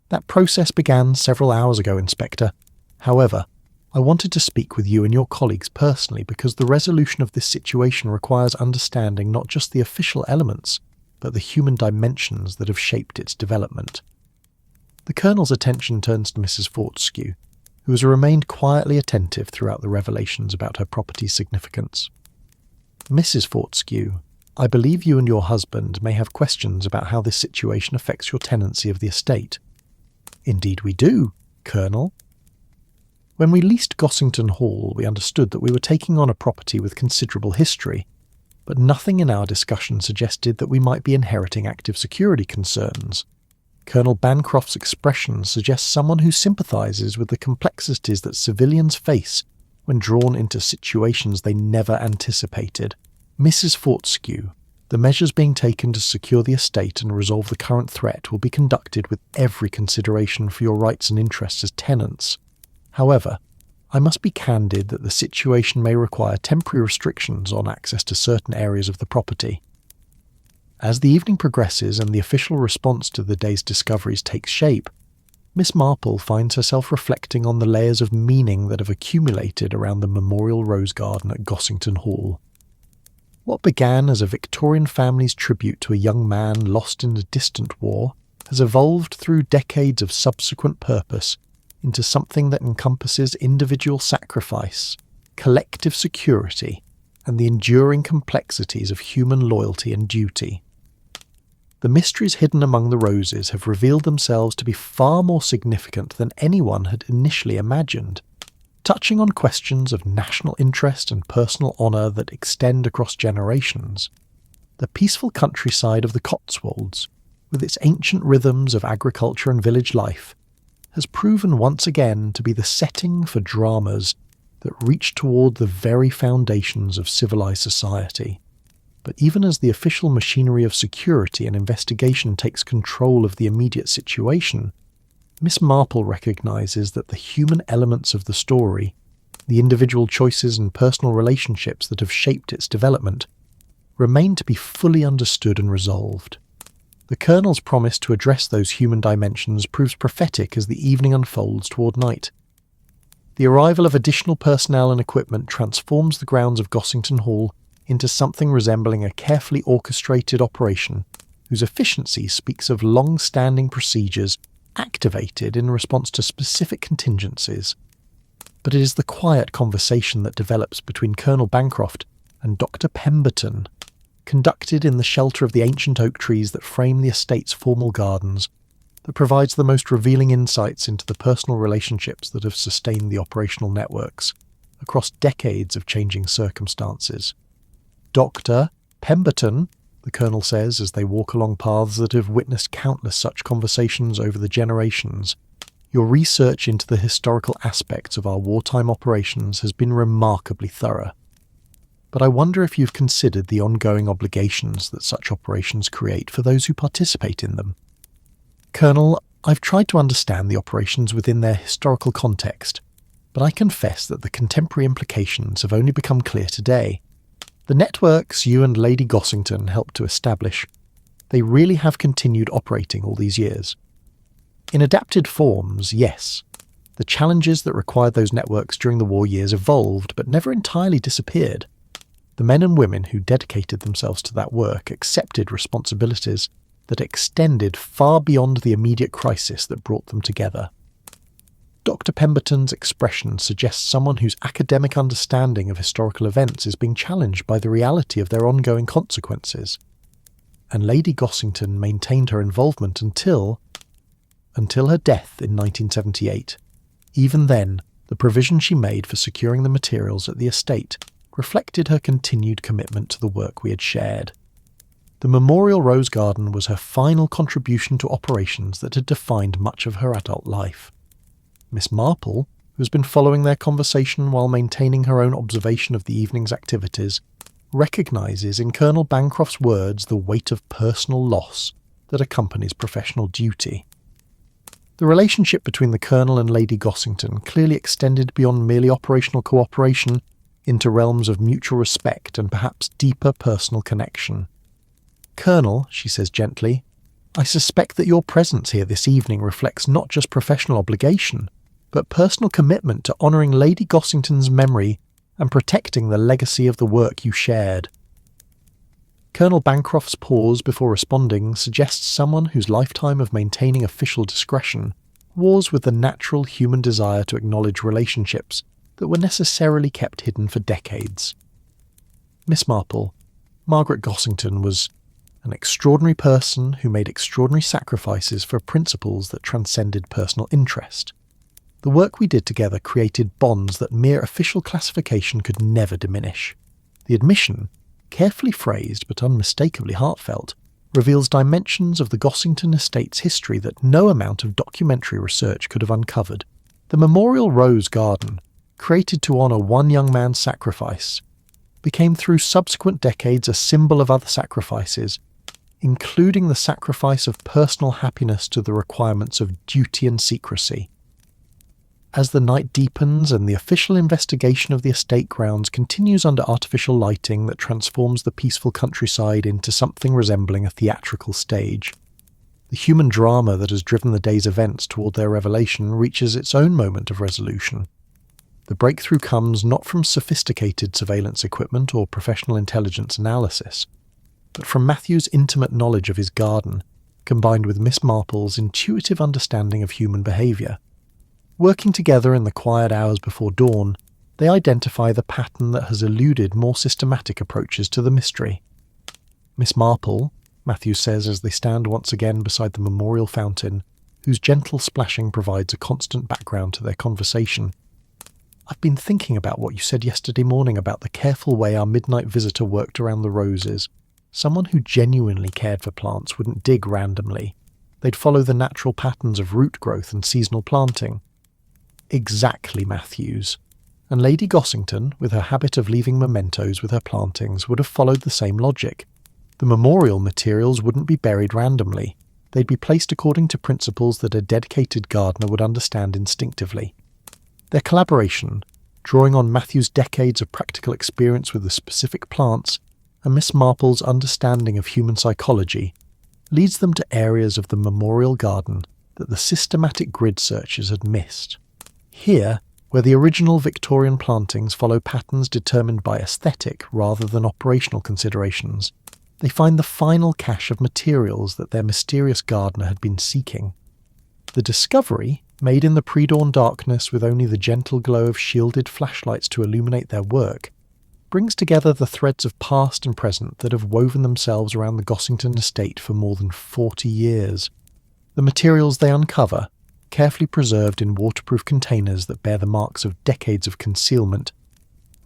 That process began several hours ago, Inspector. However, I wanted to speak with you and your colleagues personally because the resolution of this situation requires understanding not just the official elements, but the human dimensions that have shaped its development. The Colonel's attention turns to Mrs. Fortescue, who has remained quietly attentive throughout the revelations about her property's significance. Mrs. Fortescue, I believe you and your husband may have questions about how this situation affects your tenancy of the estate. Indeed we do, Colonel. When we leased Gossington Hall, we understood that we were taking on a property with considerable history, but nothing in our discussion suggested that we might be inheriting active security concerns. Colonel Bancroft's expression suggests someone who sympathizes with the complexities that civilians face when drawn into situations they never anticipated. Mrs. Fortescue, the measures being taken to secure the estate and resolve the current threat will be conducted with every consideration for your rights and interests as tenants. However, I must be candid that the situation may require temporary restrictions on access to certain areas of the property. As the evening progresses and the official response to the day's discoveries takes shape, Miss Marple finds herself reflecting on the layers of meaning that have accumulated around the memorial rose garden at Gossington Hall. What began as a Victorian family's tribute to a young man lost in a distant war has evolved through decades of subsequent purpose into something that encompasses individual sacrifice, collective security, and the enduring complexities of human loyalty and duty. The mysteries hidden among the roses have revealed themselves to be far more significant than anyone had initially imagined, touching on questions of national interest and personal honour that extend across generations. The peaceful countryside of the Cotswolds, with its ancient rhythms of agriculture and village life, has proven once again to be the setting for dramas that reach toward the very foundations of civilized society. But even as the official machinery of security and investigation takes control of the immediate situation, Miss Marple recognizes that the human elements of the story, the individual choices and personal relationships that have shaped its development, remain to be fully understood and resolved. The Colonel's promise to address those human dimensions proves prophetic as the evening unfolds toward night. The arrival of additional personnel and equipment transforms the grounds of Gossington Hall into something resembling a carefully orchestrated operation whose efficiency speaks of long-standing procedures activated in response to specific contingencies. But it is the quiet conversation that develops between Colonel Bancroft and Dr. Pemberton, conducted in the shelter of the ancient oak trees that frame the estate's formal gardens, that provides the most revealing insights into the personal relationships that have sustained the operational networks across decades of changing circumstances. Dr. Pemberton, the Colonel says as they walk along paths that have witnessed countless such conversations over the generations, your research into the historical aspects of our wartime operations has been remarkably thorough. But I wonder if you've considered the ongoing obligations that such operations create for those who participate in them. Colonel, I've tried to understand the operations within their historical context, but I confess that the contemporary implications have only become clear today. The networks you and Lady Gossington helped to establish, they really have continued operating all these years. In adapted forms, yes. The challenges that required those networks during the war years evolved, but never entirely disappeared. The men and women who dedicated themselves to that work accepted responsibilities that extended far beyond the immediate crisis that brought them together. Dr. Pemberton's expression suggests someone whose academic understanding of historical events is being challenged by the reality of their ongoing consequences. And Lady Gossington maintained her involvement until her death in 1978. Even then, the provision she made for securing the materials at the estate reflected her continued commitment to the work we had shared. The Memorial Rose Garden was her final contribution to operations that had defined much of her adult life. Miss Marple, who has been following their conversation while maintaining her own observation of the evening's activities, recognises in Colonel Bancroft's words the weight of personal loss that accompanies professional duty. The relationship between the Colonel and Lady Gossington clearly extended beyond merely operational cooperation into realms of mutual respect and perhaps deeper personal connection. Colonel, she says gently, I suspect that your presence here this evening reflects not just professional obligation, but personal commitment to honouring Lady Gossington's memory and protecting the legacy of the work you shared. Colonel Bancroft's pause before responding suggests someone whose lifetime of maintaining official discretion wars with the natural human desire to acknowledge relationships that were necessarily kept hidden for decades. Miss Marple, Margaret Gossington was an extraordinary person who made extraordinary sacrifices for principles that transcended personal interest. The work we did together created bonds that mere official classification could never diminish. The admission, carefully phrased but unmistakably heartfelt, reveals dimensions of the Gossington estate's history that no amount of documentary research could have uncovered. The Memorial Rose Garden, created to honour one young man's sacrifice, became through subsequent decades a symbol of other sacrifices, including the sacrifice of personal happiness to the requirements of duty and secrecy. As the night deepens and the official investigation of the estate grounds continues under artificial lighting that transforms the peaceful countryside into something resembling a theatrical stage, the human drama that has driven the day's events toward their revelation reaches its own moment of resolution. The breakthrough comes not from sophisticated surveillance equipment or professional intelligence analysis, but from Matthew's intimate knowledge of his garden, combined with Miss Marple's intuitive understanding of human behaviour. Working together in the quiet hours before dawn, they identify the pattern that has eluded more systematic approaches to the mystery. Miss Marple, Matthew says as they stand once again beside the memorial fountain, whose gentle splashing provides a constant background to their conversation. I've been thinking about what you said yesterday morning about the careful way our midnight visitor worked around the roses. Someone who genuinely cared for plants wouldn't dig randomly. They'd follow the natural patterns of root growth and seasonal planting. Exactly, Matthews. And Lady Gossington, with her habit of leaving mementos with her plantings, would have followed the same logic. The memorial materials wouldn't be buried randomly. They'd be placed according to principles that a dedicated gardener would understand instinctively. Their collaboration, drawing on Matthew's decades of practical experience with the specific plants and Miss Marple's understanding of human psychology, leads them to areas of the memorial garden that the systematic grid searchers had missed. Here, where the original Victorian plantings follow patterns determined by aesthetic rather than operational considerations, they find the final cache of materials that their mysterious gardener had been seeking. The discovery, made in the pre-dawn darkness with only the gentle glow of shielded flashlights to illuminate their work, brings together the threads of past and present that have woven themselves around the Gossington estate for more than 40 years. The materials they uncover, carefully preserved in waterproof containers that bear the marks of decades of concealment,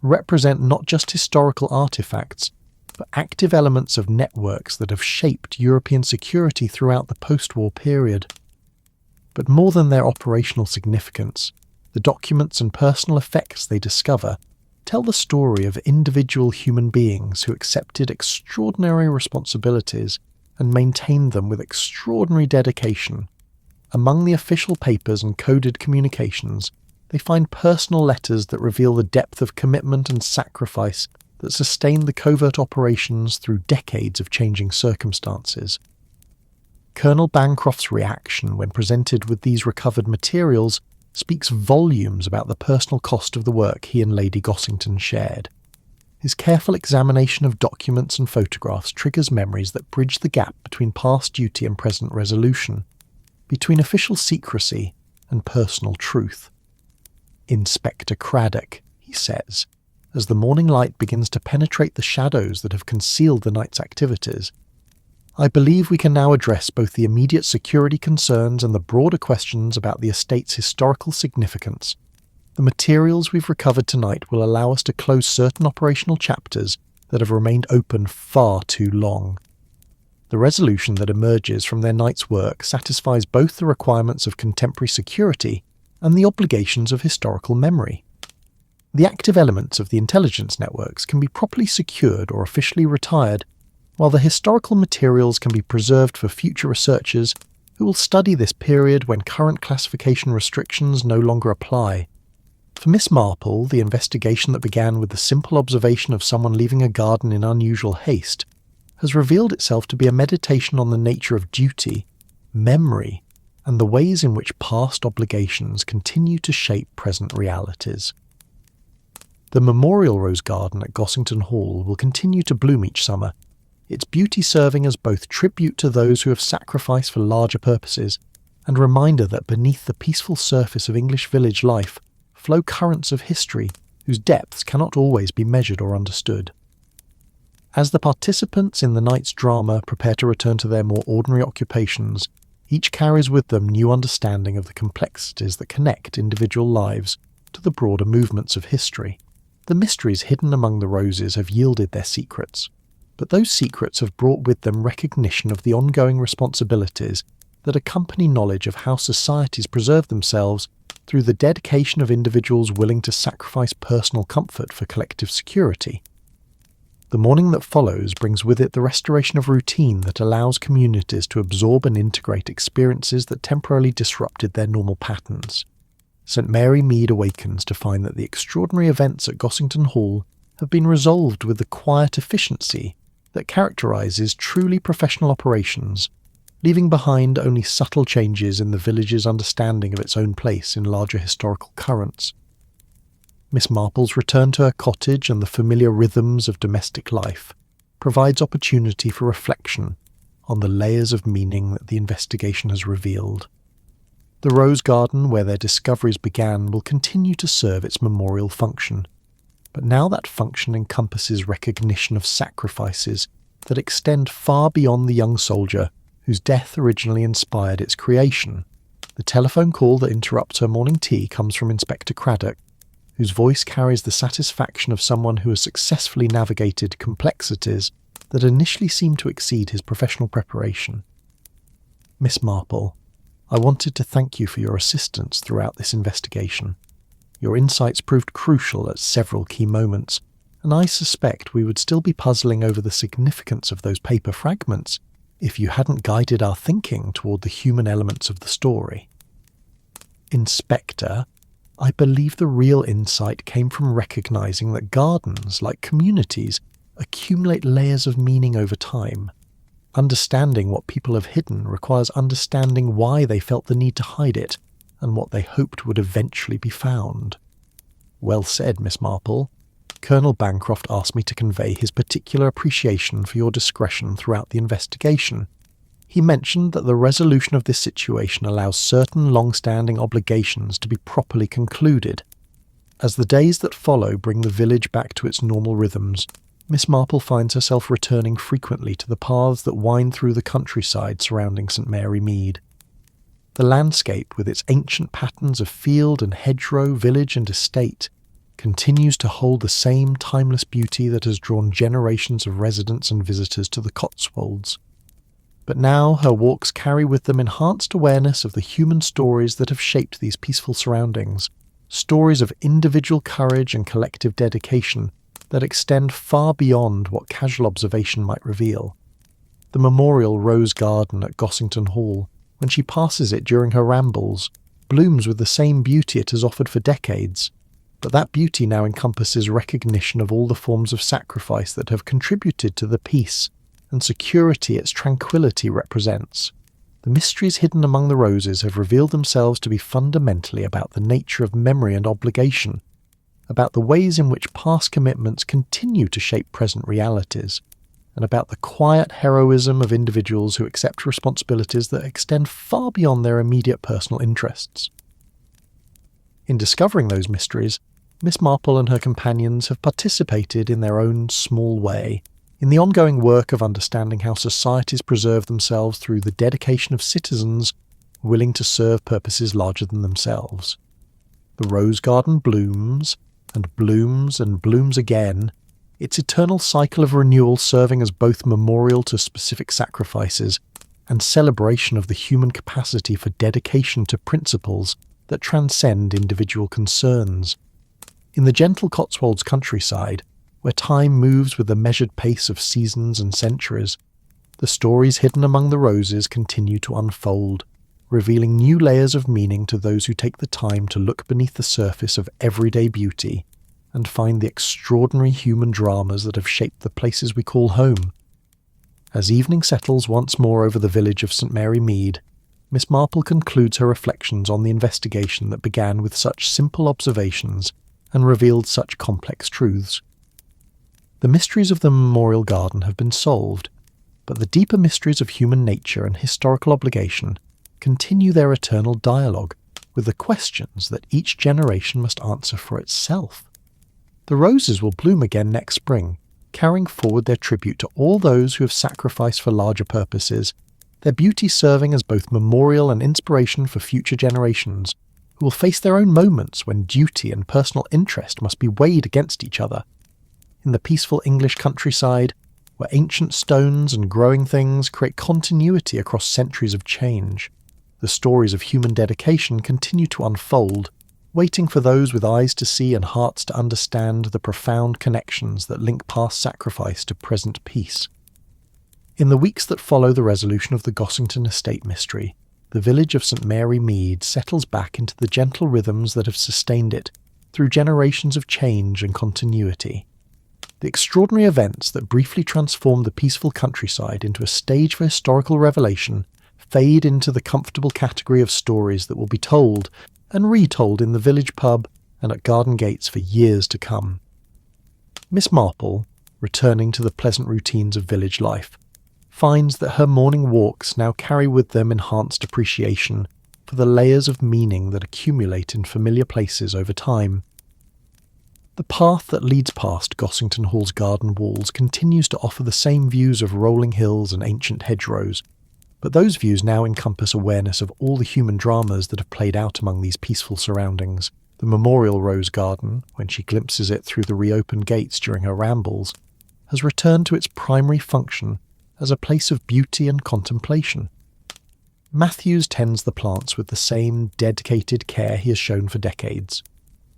represent not just historical artifacts, but active elements of networks that have shaped European security throughout the post-war period. But more than their operational significance, the documents and personal effects they discover tell the story of individual human beings who accepted extraordinary responsibilities and maintained them with extraordinary dedication. Among the official papers and coded communications, they find personal letters that reveal the depth of commitment and sacrifice that sustained the covert operations through decades of changing circumstances. Colonel Bancroft's reaction when presented with these recovered materials speaks volumes about the personal cost of the work he and Lady Gossington shared. His careful examination of documents and photographs triggers memories that bridge the gap between past duty and present resolution, between official secrecy and personal truth. "Inspector Craddock," he says, as the morning light begins to penetrate the shadows that have concealed the night's activities. "I believe we can now address both the immediate security concerns and the broader questions about the estate's historical significance. The materials we've recovered tonight will allow us to close certain operational chapters that have remained open far too long." The resolution that emerges from their night's work satisfies both the requirements of contemporary security and the obligations of historical memory. The active elements of the intelligence networks can be properly secured or officially retired, while the historical materials can be preserved for future researchers who will study this period when current classification restrictions no longer apply. For Miss Marple, the investigation that began with the simple observation of someone leaving a garden in unusual haste has revealed itself to be a meditation on the nature of duty, memory, and the ways in which past obligations continue to shape present realities. The Memorial Rose Garden at Gossington Hall will continue to bloom each summer, its beauty serving as both tribute to those who have sacrificed for larger purposes and reminder that beneath the peaceful surface of English village life flow currents of history whose depths cannot always be measured or understood. As the participants in the night's drama prepare to return to their more ordinary occupations, each carries with them new understanding of the complexities that connect individual lives to the broader movements of history. The mysteries hidden among the roses have yielded their secrets, but those secrets have brought with them recognition of the ongoing responsibilities that accompany knowledge of how societies preserve themselves through the dedication of individuals willing to sacrifice personal comfort for collective security. The morning that follows brings with it the restoration of routine that allows communities to absorb and integrate experiences that temporarily disrupted their normal patterns. St Mary Mead awakens to find that the extraordinary events at Gossington Hall have been resolved with the quiet efficiency that characterises truly professional operations, leaving behind only subtle changes in the village's understanding of its own place in larger historical currents. Miss Marple's return to her cottage and the familiar rhythms of domestic life provides opportunity for reflection on the layers of meaning that the investigation has revealed. The rose garden where their discoveries began will continue to serve its memorial function, but now that function encompasses recognition of sacrifices that extend far beyond the young soldier whose death originally inspired its creation. The telephone call that interrupts her morning tea comes from Inspector Craddock, whose voice carries the satisfaction of someone who has successfully navigated complexities that initially seemed to exceed his professional preparation. "Miss Marple, I wanted to thank you for your assistance throughout this investigation. Your insights proved crucial at several key moments, and I suspect we would still be puzzling over the significance of those paper fragments if you hadn't guided our thinking toward the human elements of the story. Inspector, I believe the real insight came from recognizing that gardens, like communities, accumulate layers of meaning over time. Understanding what people have hidden requires understanding why they felt the need to hide it, and what they hoped would eventually be found." "Well said, Miss Marple. Colonel Bancroft asked me to convey his particular appreciation for your discretion throughout the investigation. He mentioned that the resolution of this situation allows certain long-standing obligations to be properly concluded. As the days that follow bring the village back to its normal rhythms, Miss Marple finds herself returning frequently to the paths that wind through the countryside surrounding St Mary Mead. The landscape, with its ancient patterns of field and hedgerow, village and estate, continues to hold the same timeless beauty that has drawn generations of residents and visitors to the Cotswolds. But now her walks carry with them enhanced awareness of the human stories that have shaped these peaceful surroundings, stories of individual courage and collective dedication that extend far beyond what casual observation might reveal. The memorial rose garden at Gossington Hall, when she passes it during her rambles, blooms with the same beauty it has offered for decades, but that beauty now encompasses recognition of all the forms of sacrifice that have contributed to the peace and security its tranquility represents. The mysteries hidden among the roses have revealed themselves to be fundamentally about the nature of memory and obligation, about the ways in which past commitments continue to shape present realities, and about the quiet heroism of individuals who accept responsibilities that extend far beyond their immediate personal interests. In discovering those mysteries, Miss Marple and her companions have participated in their own small way in the ongoing work of understanding how societies preserve themselves through the dedication of citizens willing to serve purposes larger than themselves. The rose garden blooms, and blooms, and blooms again, its eternal cycle of renewal serving as both memorial to specific sacrifices and celebration of the human capacity for dedication to principles that transcend individual concerns. In the gentle Cotswolds countryside, where time moves with the measured pace of seasons and centuries, the stories hidden among the roses continue to unfold, revealing new layers of meaning to those who take the time to look beneath the surface of everyday beauty and find the extraordinary human dramas that have shaped the places we call home. As evening settles once more over the village of St Mary Mead, Miss Marple concludes her reflections on the investigation that began with such simple observations and revealed such complex truths. The mysteries of the memorial garden have been solved, but the deeper mysteries of human nature and historical obligation continue their eternal dialogue with the questions that each generation must answer for itself. The roses will bloom again next spring, carrying forward their tribute to all those who have sacrificed for larger purposes, their beauty serving as both memorial and inspiration for future generations, who will face their own moments when duty and personal interest must be weighed against each other. In the peaceful English countryside, where ancient stones and growing things create continuity across centuries of change, the stories of human dedication continue to unfold, waiting for those with eyes to see and hearts to understand the profound connections that link past sacrifice to present peace. In the weeks that follow the resolution of the Gossington estate mystery, the village of St Mary Mead settles back into the gentle rhythms that have sustained it through generations of change and continuity. The extraordinary events that briefly transformed the peaceful countryside into a stage for historical revelation fade into the comfortable category of stories that will be told and retold in the village pub and at garden gates for years to come. Miss Marple, returning to the pleasant routines of village life, finds that her morning walks now carry with them enhanced appreciation for the layers of meaning that accumulate in familiar places over time. The path that leads past Gossington Hall's garden walls continues to offer the same views of rolling hills and ancient hedgerows, but those views now encompass awareness of all the human dramas that have played out among these peaceful surroundings. The memorial rose garden, when she glimpses it through the reopened gates during her rambles, has returned to its primary function as a place of beauty and contemplation. Matthews tends the plants with the same dedicated care he has shown for decades,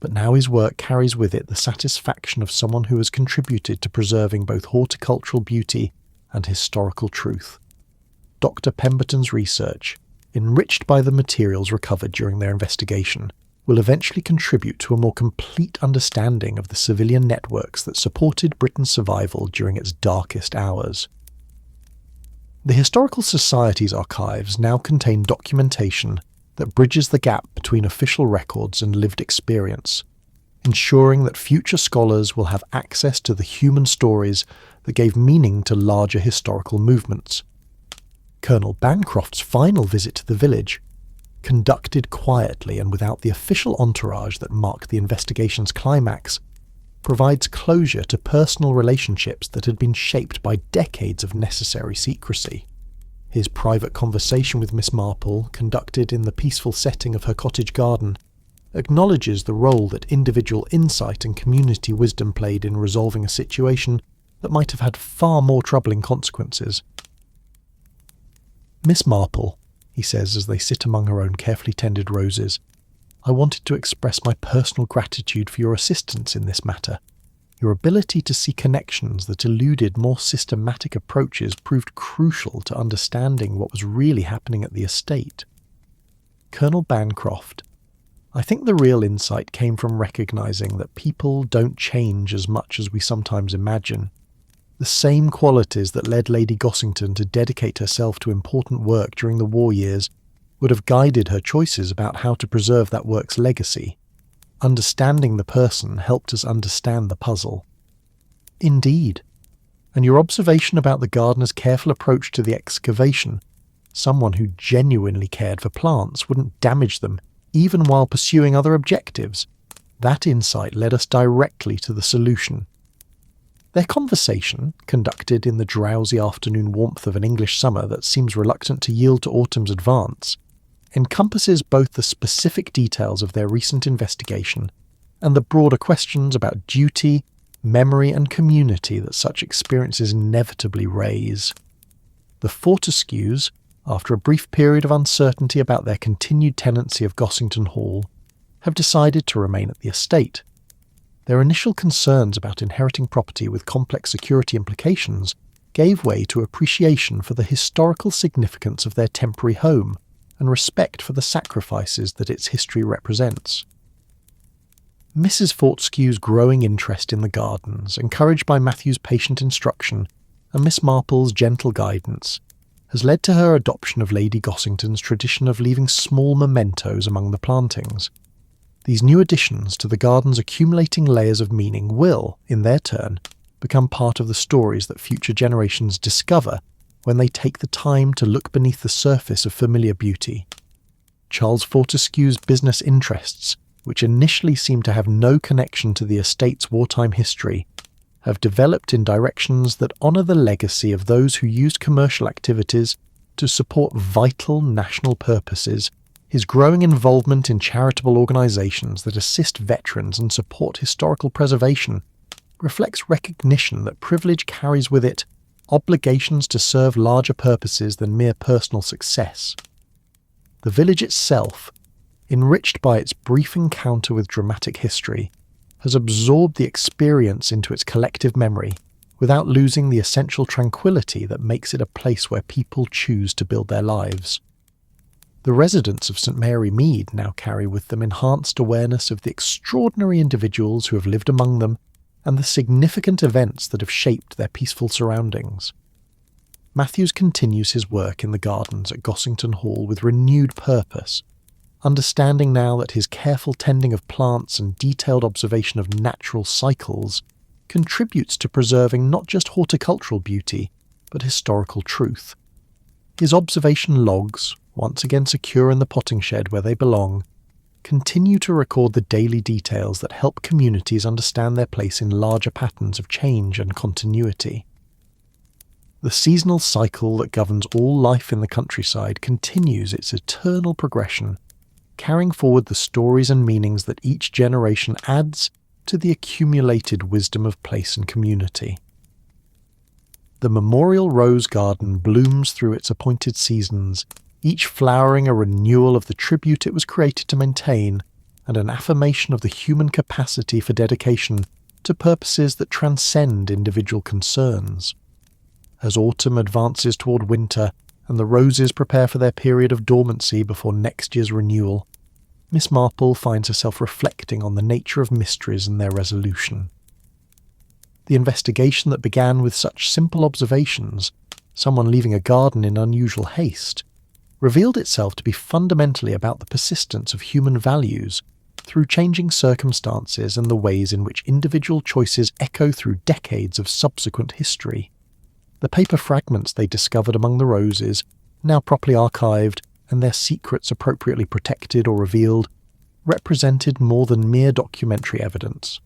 but now his work carries with it the satisfaction of someone who has contributed to preserving both horticultural beauty and historical truth. Dr. Pemberton's research, enriched by the materials recovered during their investigation, will eventually contribute to a more complete understanding of the civilian networks that supported Britain's survival during its darkest hours. The Historical Society's archives now contain documentation that bridges the gap between official records and lived experience, ensuring that future scholars will have access to the human stories that gave meaning to larger historical movements. Colonel Bancroft's final visit to the village, conducted quietly and without the official entourage that marked the investigation's climax, provides closure to personal relationships that had been shaped by decades of necessary secrecy. His private conversation with Miss Marple, conducted in the peaceful setting of her cottage garden, acknowledges the role that individual insight and community wisdom played in resolving a situation that might have had far more troubling consequences. "Miss Marple," he says as they sit among her own carefully tended roses, "I wanted to express my personal gratitude for your assistance in this matter. Your ability to see connections that eluded more systematic approaches proved crucial to understanding what was really happening at the estate." Colonel Bancroft: "I think the real insight came from recognizing that people don't change as much as we sometimes imagine. The same qualities that led Lady Gossington to dedicate herself to important work during the war years would have guided her choices about how to preserve that work's legacy. Understanding the person helped us understand the puzzle." "Indeed. And your observation about the gardener's careful approach to the excavation, someone who genuinely cared for plants wouldn't damage them even while pursuing other objectives, that insight led us directly to the solution." Their conversation, conducted in the drowsy afternoon warmth of an English summer that seems reluctant to yield to autumn's advance, encompasses both the specific details of their recent investigation and the broader questions about duty, memory and community that such experiences inevitably raise. The Fortescues, after a brief period of uncertainty about their continued tenancy of Gossington Hall, have decided to remain at the estate. Their initial concerns about inheriting property with complex security implications gave way to appreciation for the historical significance of their temporary home and respect for the sacrifices that its history represents. Mrs. Fortescue's growing interest in the gardens, encouraged by Matthew's patient instruction and Miss Marple's gentle guidance, has led to her adoption of Lady Gossington's tradition of leaving small mementos among the plantings. These new additions to the garden's accumulating layers of meaning will, in their turn, become part of the stories that future generations discover when they take the time to look beneath the surface of familiar beauty. Charles Fortescue's business interests, which initially seemed to have no connection to the estate's wartime history, have developed in directions that honour the legacy of those who used commercial activities to support vital national purposes. His growing involvement in charitable organisations that assist veterans and support historical preservation reflects recognition that privilege carries with it obligations to serve larger purposes than mere personal success. The village itself, enriched by its brief encounter with dramatic history, has absorbed the experience into its collective memory without losing the essential tranquility that makes it a place where people choose to build their lives. The residents of St Mary Mead now carry with them enhanced awareness of the extraordinary individuals who have lived among them and the significant events that have shaped their peaceful surroundings. Matthews continues his work in the gardens at Gossington Hall with renewed purpose, understanding now that his careful tending of plants and detailed observation of natural cycles contributes to preserving not just horticultural beauty, but historical truth. His observation logs, once again secure in the potting shed where they belong, continue to record the daily details that help communities understand their place in larger patterns of change and continuity. The seasonal cycle that governs all life in the countryside continues its eternal progression, carrying forward the stories and meanings that each generation adds to the accumulated wisdom of place and community. The memorial rose garden blooms through its appointed seasons, each flowering a renewal of the tribute it was created to maintain, and an affirmation of the human capacity for dedication to purposes that transcend individual concerns. As autumn advances toward winter, and the roses prepare for their period of dormancy before next year's renewal, Miss Marple finds herself reflecting on the nature of mysteries and their resolution. The investigation that began with such simple observations, someone leaving a garden in unusual haste, revealed itself to be fundamentally about the persistence of human values through changing circumstances and the ways in which individual choices echo through decades of subsequent history. The paper fragments they discovered among the roses, now properly archived and their secrets appropriately protected or revealed, represented more than mere documentary evidence.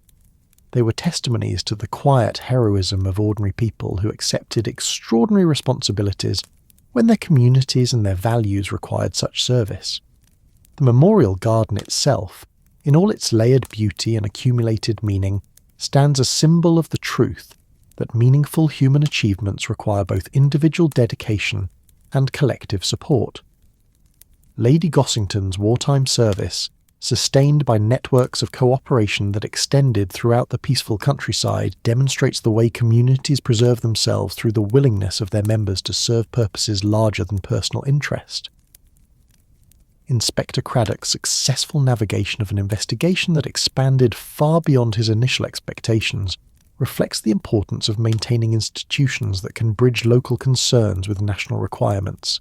They were testimonies to the quiet heroism of ordinary people who accepted extraordinary responsibilities when their communities and their values required such service. The memorial garden itself, in all its layered beauty and accumulated meaning, stands a symbol of the truth that meaningful human achievements require both individual dedication and collective support. Lady Gossington's wartime service, sustained by networks of cooperation that extended throughout the peaceful countryside, demonstrates the way communities preserve themselves through the willingness of their members to serve purposes larger than personal interest. Inspector Craddock's successful navigation of an investigation that expanded far beyond his initial expectations reflects the importance of maintaining institutions that can bridge local concerns with national requirements.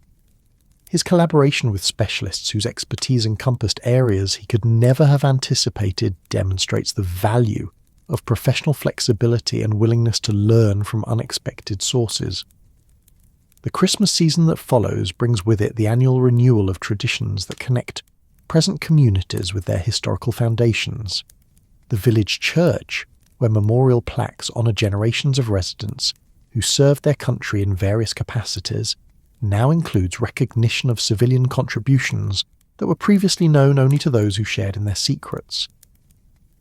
His collaboration with specialists whose expertise encompassed areas he could never have anticipated demonstrates the value of professional flexibility and willingness to learn from unexpected sources. The Christmas season that follows brings with it the annual renewal of traditions that connect present communities with their historical foundations. The village church, where memorial plaques honour generations of residents who served their country in various capacities, now includes recognition of civilian contributions that were previously known only to those who shared in their secrets.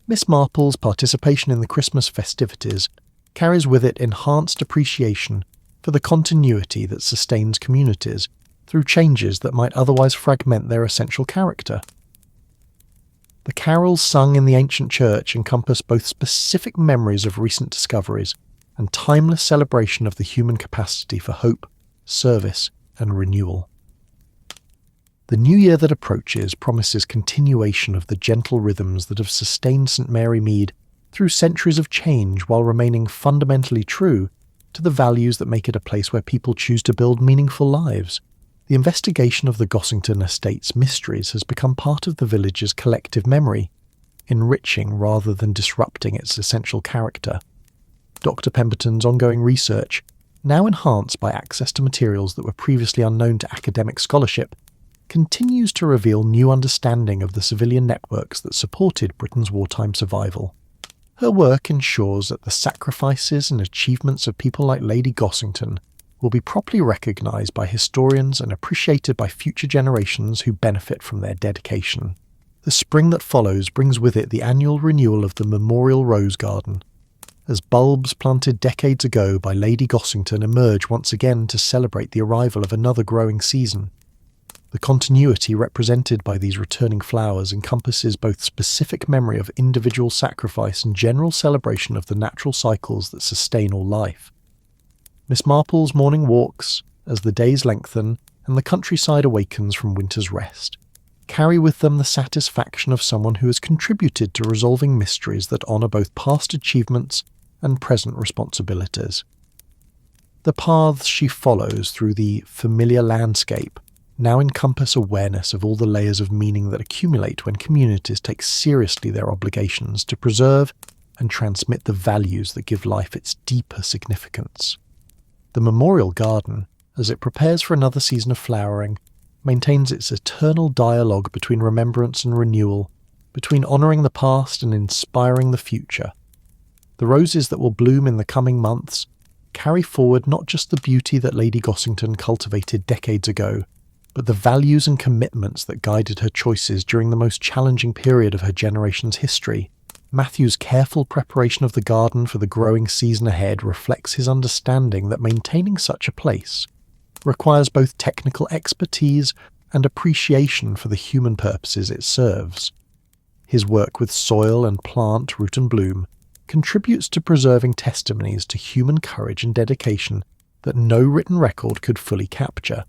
Miss Marple's participation in the Christmas festivities carries with it enhanced appreciation for the continuity that sustains communities through changes that might otherwise fragment their essential character. The carols sung in the ancient church encompass both specific memories of recent discoveries and timeless celebration of the human capacity for hope, service, and renewal. The new year that approaches promises continuation of the gentle rhythms that have sustained St Mary Mead through centuries of change while remaining fundamentally true to the values that make it a place where people choose to build meaningful lives. The investigation of the Gossington estate's mysteries has become part of the village's collective memory, enriching rather than disrupting its essential character. Dr. Pemberton's ongoing research, now enhanced by access to materials that were previously unknown to academic scholarship, continues to reveal new understanding of the civilian networks that supported Britain's wartime survival. Her work ensures that the sacrifices and achievements of people like Lady Gossington will be properly recognised by historians and appreciated by future generations who benefit from their dedication. The spring that follows brings with it the annual renewal of the Memorial Rose Garden, as bulbs planted decades ago by Lady Gossington emerge once again to celebrate the arrival of another growing season. The continuity represented by these returning flowers encompasses both specific memory of individual sacrifice and general celebration of the natural cycles that sustain all life. Miss Marple's morning walks, as the days lengthen and the countryside awakens from winter's rest, carry with them the satisfaction of someone who has contributed to resolving mysteries that honour both past achievements and present responsibilities. The paths she follows through the familiar landscape now encompass awareness of all the layers of meaning that accumulate when communities take seriously their obligations to preserve and transmit the values that give life its deeper significance. The Memorial Garden, as it prepares for another season of flowering, maintains its eternal dialogue between remembrance and renewal, between honouring the past and inspiring the future. The roses that will bloom in the coming months carry forward not just the beauty that Lady Gossington cultivated decades ago, but the values and commitments that guided her choices during the most challenging period of her generation's history. Matthew's careful preparation of the garden for the growing season ahead reflects his understanding that maintaining such a place requires both technical expertise and appreciation for the human purposes it serves. His work with soil and plant, root and bloom, contributes to preserving testimonies to human courage and dedication that no written record could fully capture.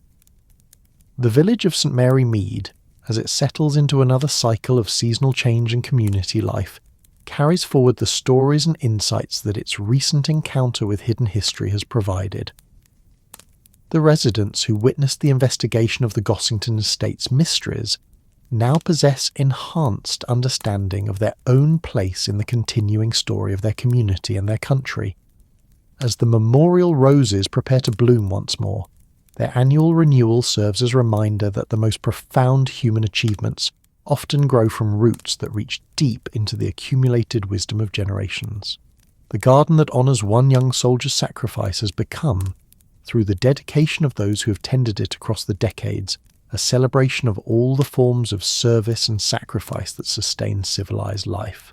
The village of St Mary Mead, as it settles into another cycle of seasonal change and community life, carries forward the stories and insights that its recent encounter with hidden history has provided. The residents who witnessed the investigation of the Gossington estate's mysteries now possess enhanced understanding of their own place in the continuing story of their community and their country. As the memorial roses prepare to bloom once more, their annual renewal serves as a reminder that the most profound human achievements often grow from roots that reach deep into the accumulated wisdom of generations. The garden that honours one young soldier's sacrifice has become, through the dedication of those who have tended it across the decades, a celebration of all the forms of service and sacrifice that sustain civilized life.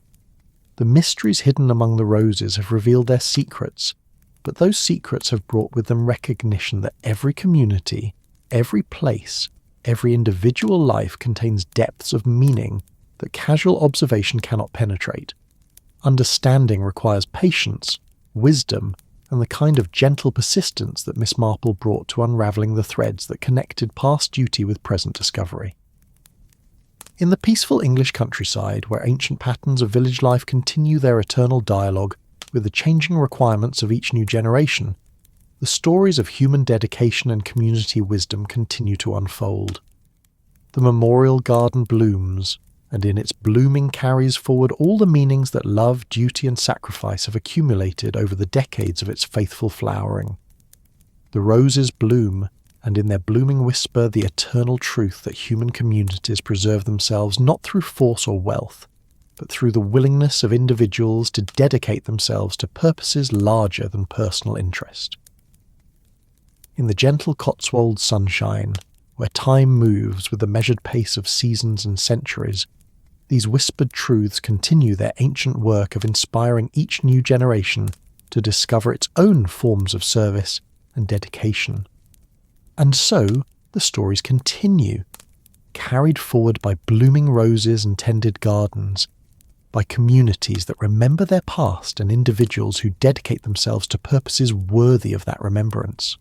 The mysteries hidden among the roses have revealed their secrets, but those secrets have brought with them recognition that every community, every place, every individual life contains depths of meaning that casual observation cannot penetrate. Understanding requires patience, wisdom, and the kind of gentle persistence that Miss Marple brought to unravelling the threads that connected past duty with present discovery. In the peaceful English countryside, where ancient patterns of village life continue their eternal dialogue with the changing requirements of each new generation, the stories of human dedication and community wisdom continue to unfold. The memorial garden blooms, and in its blooming carries forward all the meanings that love, duty, and sacrifice have accumulated over the decades of its faithful flowering. The roses bloom, and in their blooming whisper the eternal truth that human communities preserve themselves not through force or wealth, but through the willingness of individuals to dedicate themselves to purposes larger than personal interest. In the gentle Cotswold sunshine, where time moves with the measured pace of seasons and centuries, these whispered truths continue their ancient work of inspiring each new generation to discover its own forms of service and dedication. And so, the stories continue, carried forward by blooming roses and tended gardens, by communities that remember their past and individuals who dedicate themselves to purposes worthy of that remembrance.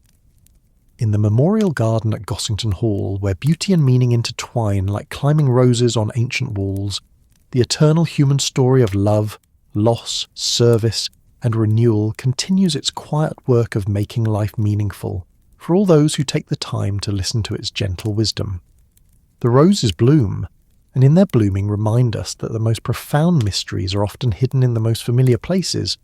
In the memorial garden at Gossington Hall, where beauty and meaning intertwine like climbing roses on ancient walls, the eternal human story of love, loss, service, and renewal continues its quiet work of making life meaningful for all those who take the time to listen to its gentle wisdom. The roses bloom, and in their blooming remind us that the most profound mysteries are often hidden in the most familiar places,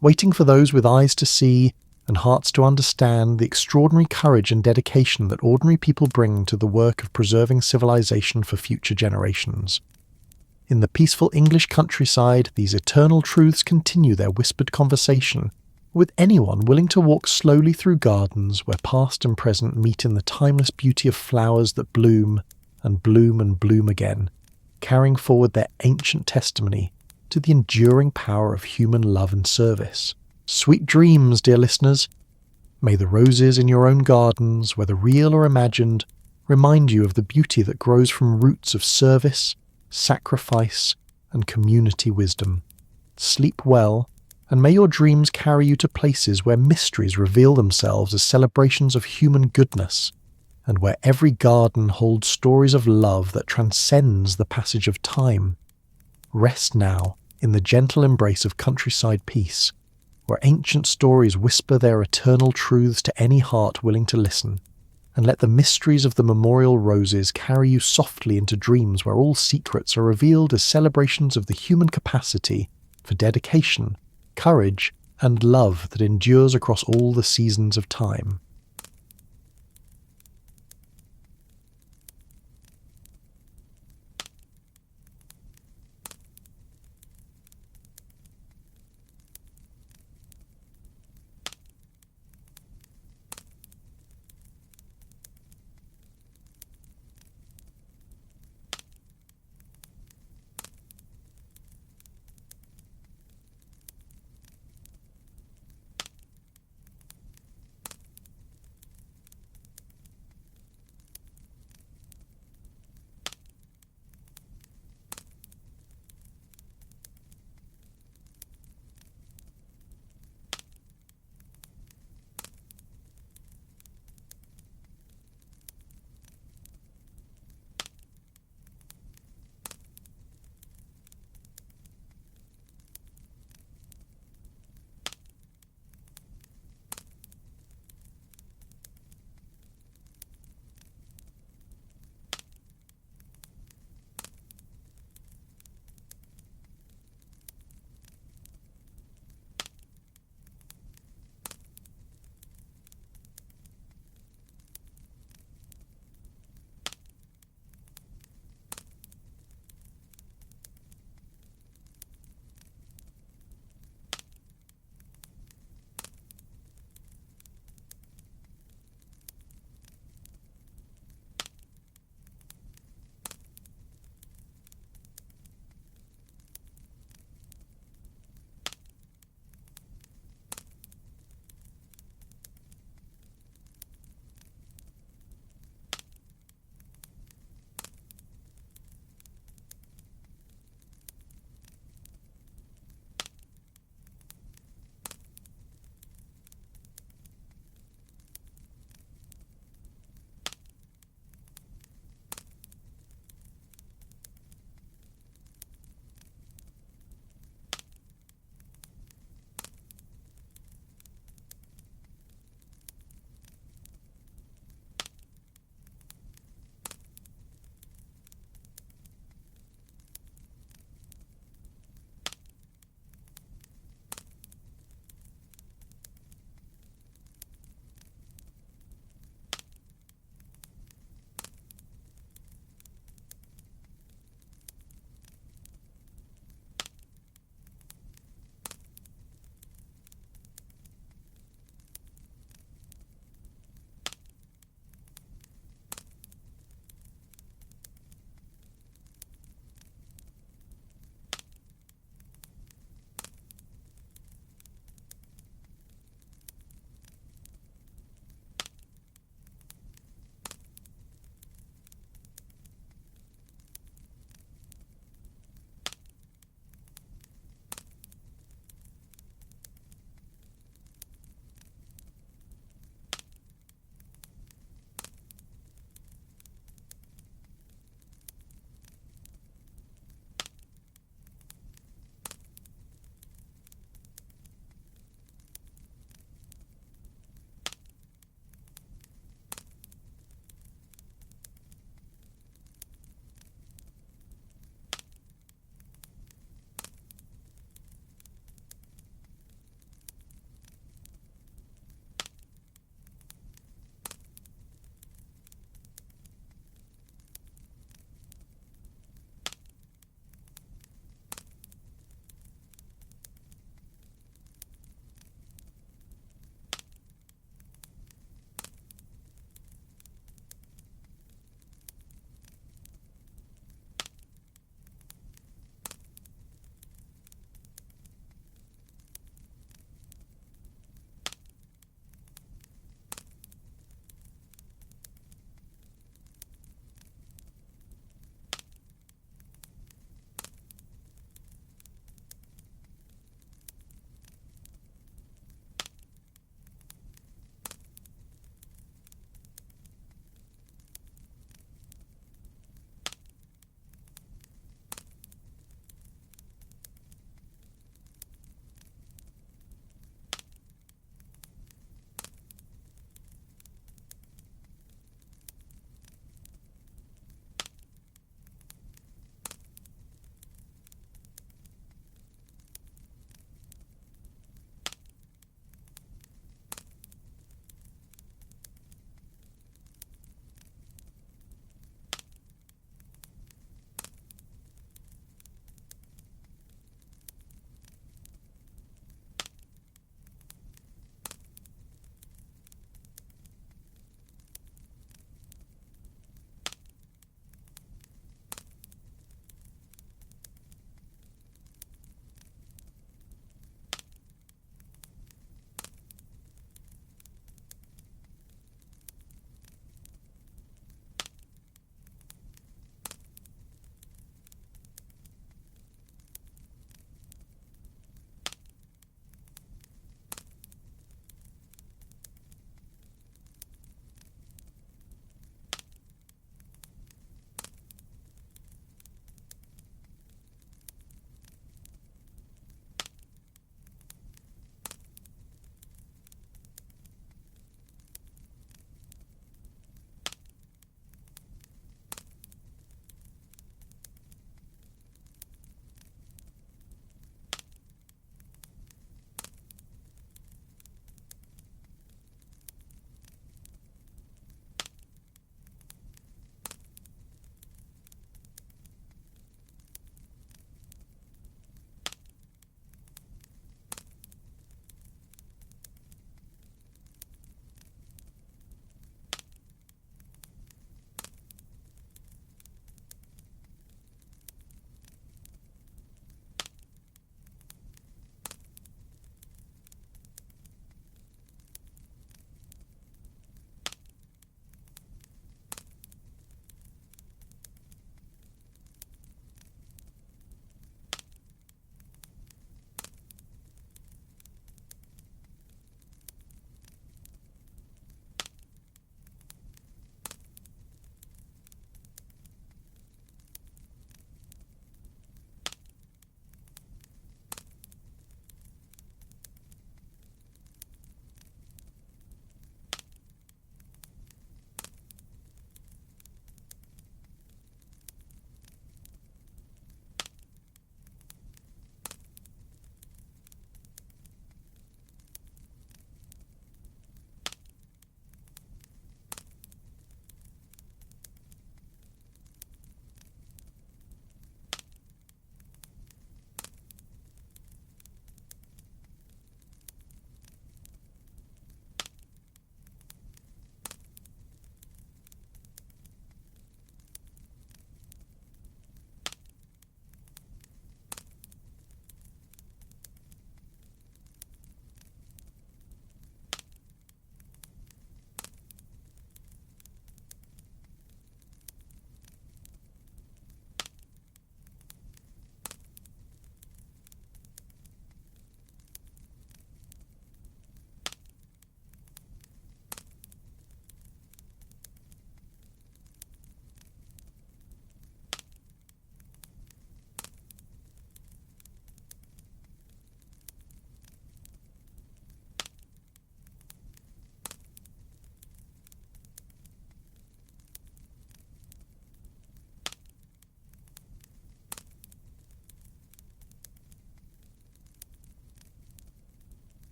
waiting for those with eyes to see and hearts to understand the extraordinary courage and dedication that ordinary people bring to the work of preserving civilization for future generations. In the peaceful English countryside, these eternal truths continue their whispered conversation with anyone willing to walk slowly through gardens where past and present meet in the timeless beauty of flowers that bloom and bloom and bloom again, carrying forward their ancient testimony to the enduring power of human love and service. Sweet dreams, dear listeners. May the roses in your own gardens, whether real or imagined, remind you of the beauty that grows from roots of service, sacrifice, and community wisdom. Sleep well, and may your dreams carry you to places where mysteries reveal themselves as celebrations of human goodness, and where every garden holds stories of love that transcends the passage of time. Rest now in the gentle embrace of countryside peace, where ancient stories whisper their eternal truths to any heart willing to listen, and let the mysteries of the memorial roses carry you softly into dreams where all secrets are revealed as celebrations of the human capacity for dedication, courage, and love that endures across all the seasons of time.